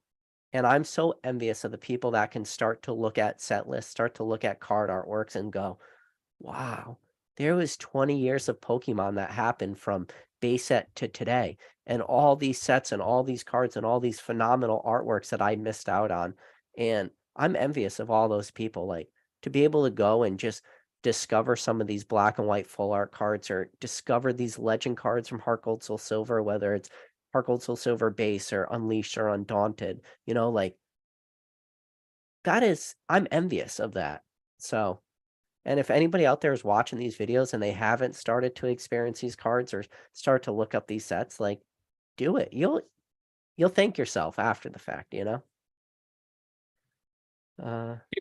And I'm so envious of the people that can start to look at set lists, start to look at card artworks and go, wow, there was 20 years of Pokemon that happened from base set to today, and all these sets and all these cards and all these phenomenal artworks that I missed out on. And I'm envious of all those people, like to be able to go and just discover some of these black and white full art cards or discover these legend cards from Heart Gold Soul Silver, whether it's Heart Gold Soul Silver base or Unleashed or Undaunted, like I'm envious of that. So, and if anybody out there is watching these videos and they haven't started to experience these cards or start to look up these sets, like do it. You'll thank yourself after the fact. You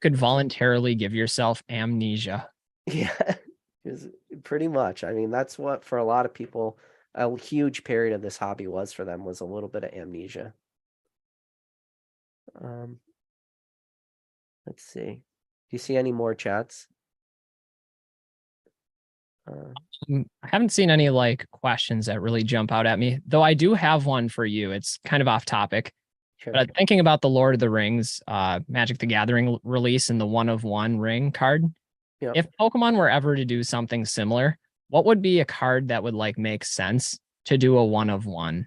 could voluntarily give yourself amnesia. Yeah, is pretty much. I mean, that's what for a lot of people, a huge period of this hobby was for them was a little bit of amnesia. Let's see. Do you see any more chats? I haven't seen any like questions that really jump out at me, though I do have one for you. It's kind of off topic, Sure. but thinking about the Lord of the Rings, Magic the Gathering release and the 1 of 1 ring card. Yep. If Pokemon were ever to do something similar, what would be a card that would like make sense to do a 1 of 1?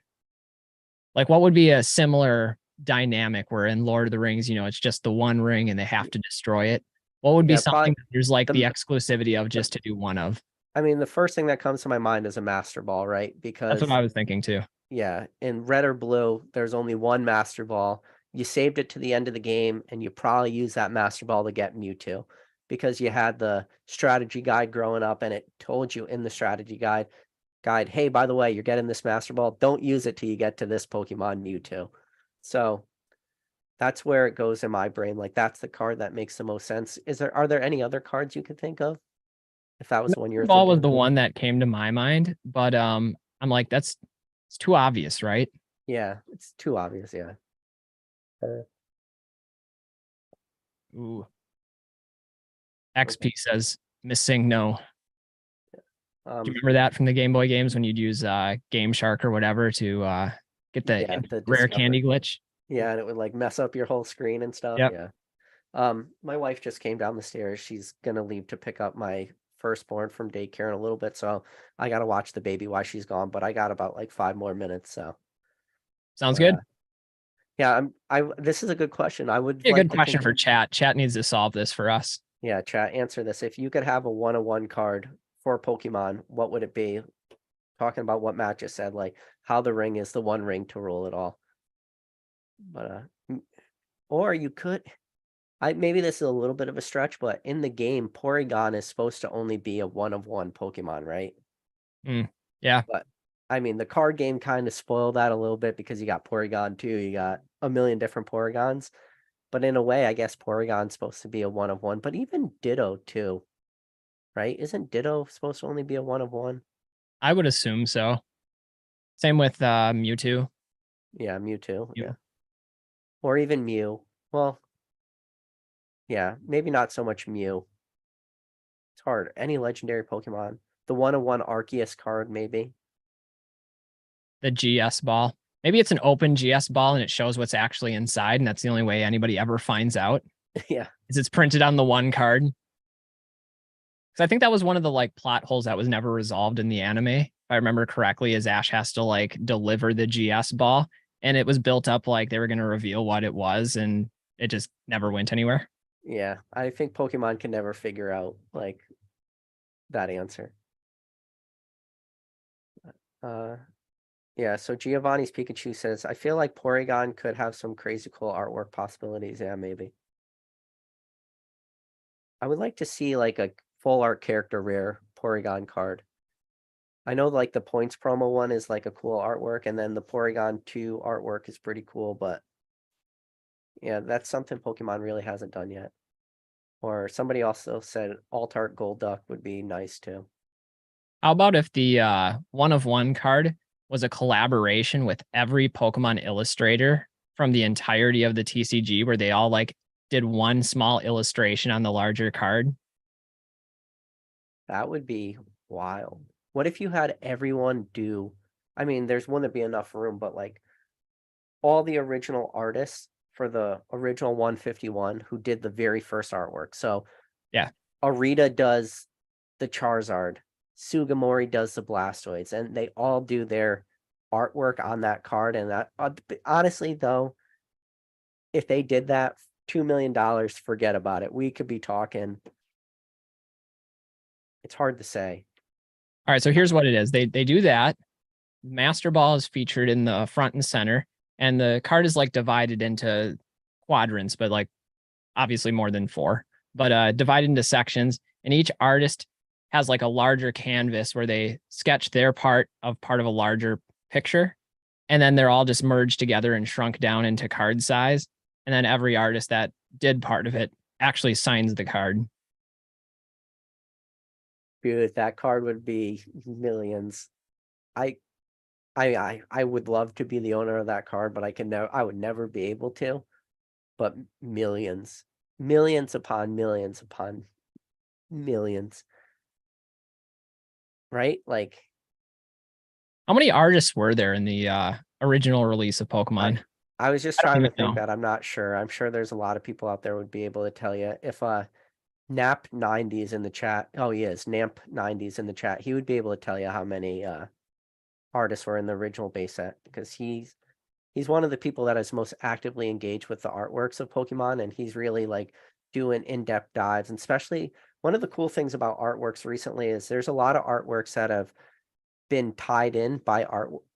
Like what would be a similar dynamic where in Lord of the Rings, it's just the one ring and they have to destroy it? What would be Yeah, something probably that there's like the- the exclusivity of just to do one of? I mean, the first thing that comes to my mind is a Master Ball, right? Because That's what I was thinking too. yeah, in red or blue, there's only one Master Ball. You saved it to the end of the game, and you probably use that Master Ball to get Mewtwo because you had the strategy guide growing up, and it told you in the strategy guide, hey, by the way, you're getting this Master Ball. Don't use it till you get to this Pokemon Mewtwo. So that's where it goes in my brain. Like that's the card that makes the most sense. Are there any other cards you could think of? If that was the one you're Ball was thinking the of? one that came to my mind, but I'm like, it's too obvious, right? Yeah, it's too obvious. Yeah. Ooh. XP says missing no. Do you remember that from the Game Boy games when you'd use Game Shark or whatever to get the rare discover. candy glitch? Yeah, and it would like mess up your whole screen and stuff. Yep. Yeah. My wife just came down the stairs. She's gonna leave to pick up my firstborn from daycare in a little bit, so I gotta watch the baby while she's gone. But I got about like 5 more minutes. So Sounds good. Yeah, this is a good question. I would Be a like good to question think, for chat. Chat needs to solve this for us. yeah, chat, answer this. If you could have a 1-of-1 card for Pokemon, what would it be? Talking about what Matt just said, like how the ring is the one ring to rule it all. But or you could, maybe this is a little bit of a stretch, but in the game, Porygon is supposed to only be a 1-of-1 Pokemon, right? Yeah. But I mean, the card game kind of spoiled that a little bit because you got Porygon 2, you got a million different Porygons. But in a way, I guess Porygon's supposed to be a 1-of-1, but even Ditto too, right? Isn't Ditto supposed to only be a 1-of-1? I would assume so. Same with Mewtwo. Yeah, Mewtwo. Mew. Yeah. Or even Mew. Well, yeah, maybe not so much Mew. It's hard. Any legendary Pokemon. The 1-of-1 Arceus card, maybe. The GS ball. Maybe it's an open GS ball and it shows what's actually inside, and that's the only way anybody ever finds out. Yeah. Is it's printed on the one card. Because I think that was one of the like plot holes that was never resolved in the anime. If I remember correctly, is Ash has to like deliver the GS ball, and it was built up like they were going to reveal what it was, and it just never went anywhere. Yeah, I think Pokemon can never figure out like that answer. Yeah, so Giovanni's Pikachu says, I feel like Porygon could have some crazy cool artwork possibilities. Yeah, maybe. I would like to see like a full art character rare Porygon card. I know like the points promo one is like a cool artwork, and then the Porygon 2 artwork is pretty cool, but yeah, that's something Pokemon really hasn't done yet. Or somebody also said Alt Art Golduck would be nice too. How about if the 1-of-1 card was a collaboration with every Pokemon illustrator from the entirety of the TCG, where they all like did one small illustration on the larger card? That would be wild. What if you had everyone do, I mean, wouldn't be enough room, but like all the original artists for the original 151 who did the very first artwork. So Yeah. Arita does the Charizard. Sugimori does the Blastoids, and they all do their artwork on that card. And that honestly, though, if they did that, $2 million, forget about it. We could be talking. It's hard to say. All right, so here's what it is. They do that. Master Ball is featured in the front and center, and the card is like divided into quadrants, but like obviously more than 4, but divided into sections, and each artist has like a larger canvas where they sketch their part of a larger picture, and then they're all just merged together and shrunk down into card size, and then every artist that did part of it actually signs the card. Dude, that card would be millions. I would love to be the owner of that card, but I would never be able to. But millions, millions upon millions upon millions. Right? Like, How many artists were there in the original release of Pokemon? I was just I don't trying to even think know. that. I'm not sure. I'm sure there's a lot of people out there would be able to tell you. If Nap 90s in the chat. Oh, he is. Namp 90s in the chat. He would be able to tell you how many artists were in the original base set, because he's one of the people that is most actively engaged with the artworks of Pokemon, and he's really like doing in-depth dives. And especially one of the cool things about artworks recently is there's a lot of artworks that have been tied in by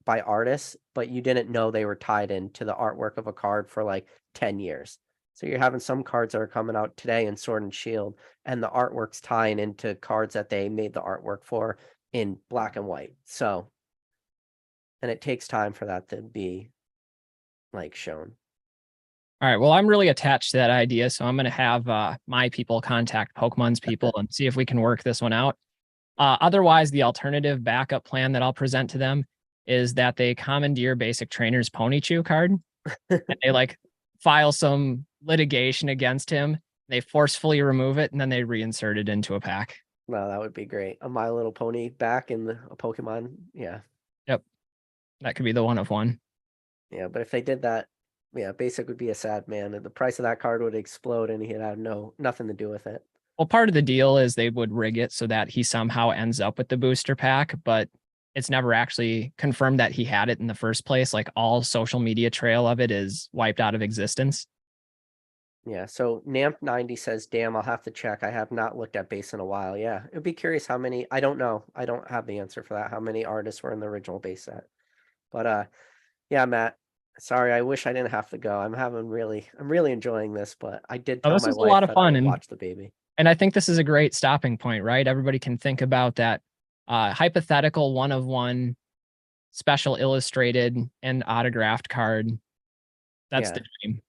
artists, but you didn't know they were tied in to the artwork of a card for like 10 years. So you're having some cards that are coming out today in Sword and Shield, and the artwork's tying into cards that they made the artwork for in black and white. So, and it takes time for that to be like shown. All right. Well, I'm really attached to that idea, so I'm going to have my people contact Pokemon's people and see if we can work this one out. Otherwise, the alternative backup plan that I'll present to them is that they commandeer Basic Trainer's Ponychu card, and they like file some litigation against him. They forcefully remove it, and then they reinsert it into a pack. No, that would be great. A My Little Pony back in a Pokemon. Yeah. Yep. That could be the one of one. Yeah, but if they did that, yeah, Basic would be a sad man, and the price of that card would explode, and he'd have nothing to do with it. Well, part of the deal is they would rig it so that he somehow ends up with the booster pack, but it's never actually confirmed that he had it in the first place. Like all social media trail of it is wiped out of existence. Yeah, so Namp90 says, damn, I'll have to check. I have not looked at base in a while. Yeah, it'd be curious how many. I don't know. I don't have the answer for that. How many artists were in the original base set? But yeah, Matt. Sorry, I wish I didn't have to go. I'm really enjoying this, but I did Oh, tell this my is a wife lot of that I fun, would watch the baby. and I think this is a great stopping point, right? Everybody can think about that hypothetical one of one special illustrated and autographed card. That's Yeah. the dream.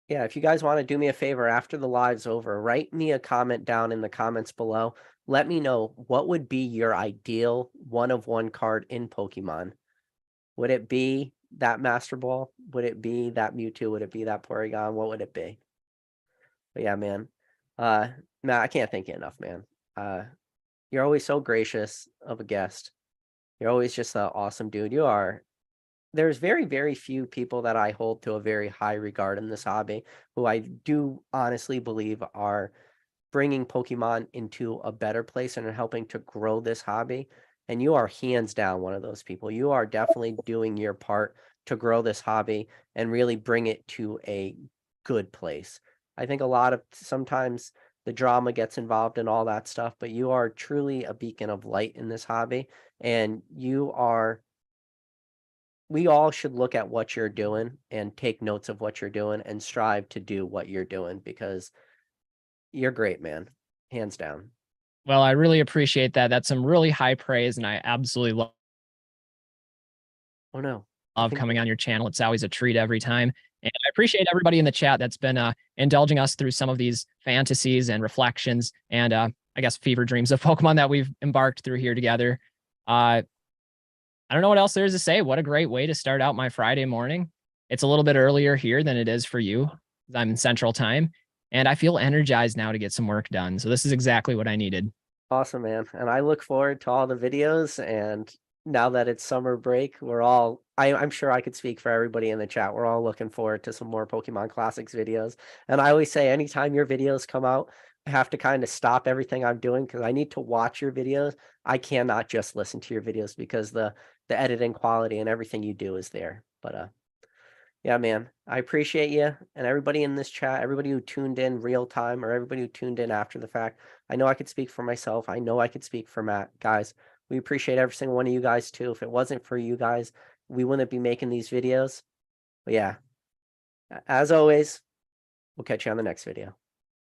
Yeah, if you guys want to do me a favor after the live's over, write me a comment down in the comments below. Let me know what would be your ideal one of one card in Pokemon. Would it be that Master Ball? Would it be that Mewtwo? Would it be that Porygon? What would it be? But yeah, man. Matt, I can't thank you enough, man. You're always so gracious of a guest. You're always just an awesome dude. You are. There's very, very few people that I hold to a very high regard in this hobby who I do honestly believe are bringing Pokemon into a better place and are helping to grow this hobby. And you are hands down one of those people. You are definitely doing your part to grow this hobby and really bring it to a good place. I think sometimes the drama gets involved in all that stuff, but you are truly a beacon of light in this hobby. And we all should look at what you're doing and take notes of what you're doing and strive to do what you're doing, because you're great, man. Hands down. Well, I really appreciate that. That's some really high praise, and I absolutely Oh no. love coming on your channel. It's always a treat every time. And I appreciate everybody in the chat that's been indulging us through some of these fantasies and reflections and I guess fever dreams of Pokemon that we've embarked through here together. I don't know what else there is to say. What a great way to start out my Friday morning. It's a little bit earlier here than it is for you. I'm in Central Time, and I feel energized now to get some work done. So this is exactly what I needed. Awesome, man. And I look forward to all the videos. And now that it's summer break, I'm sure I could speak for everybody in the chat. We're all looking forward to some more Pokemon Classics videos. And I always say, anytime your videos come out, have to kind of stop everything I'm doing because I need to watch your videos. I cannot just listen to your videos because the editing quality and everything you do is there. But yeah, man, I appreciate you and everybody in this chat, everybody who tuned in real time or everybody who tuned in after the fact. I know I could speak for myself. I know I could speak for Matt. Guys, we appreciate every single one of you guys too. If it wasn't for you guys, we wouldn't be making these videos. But yeah, as always, we'll catch you on the next video.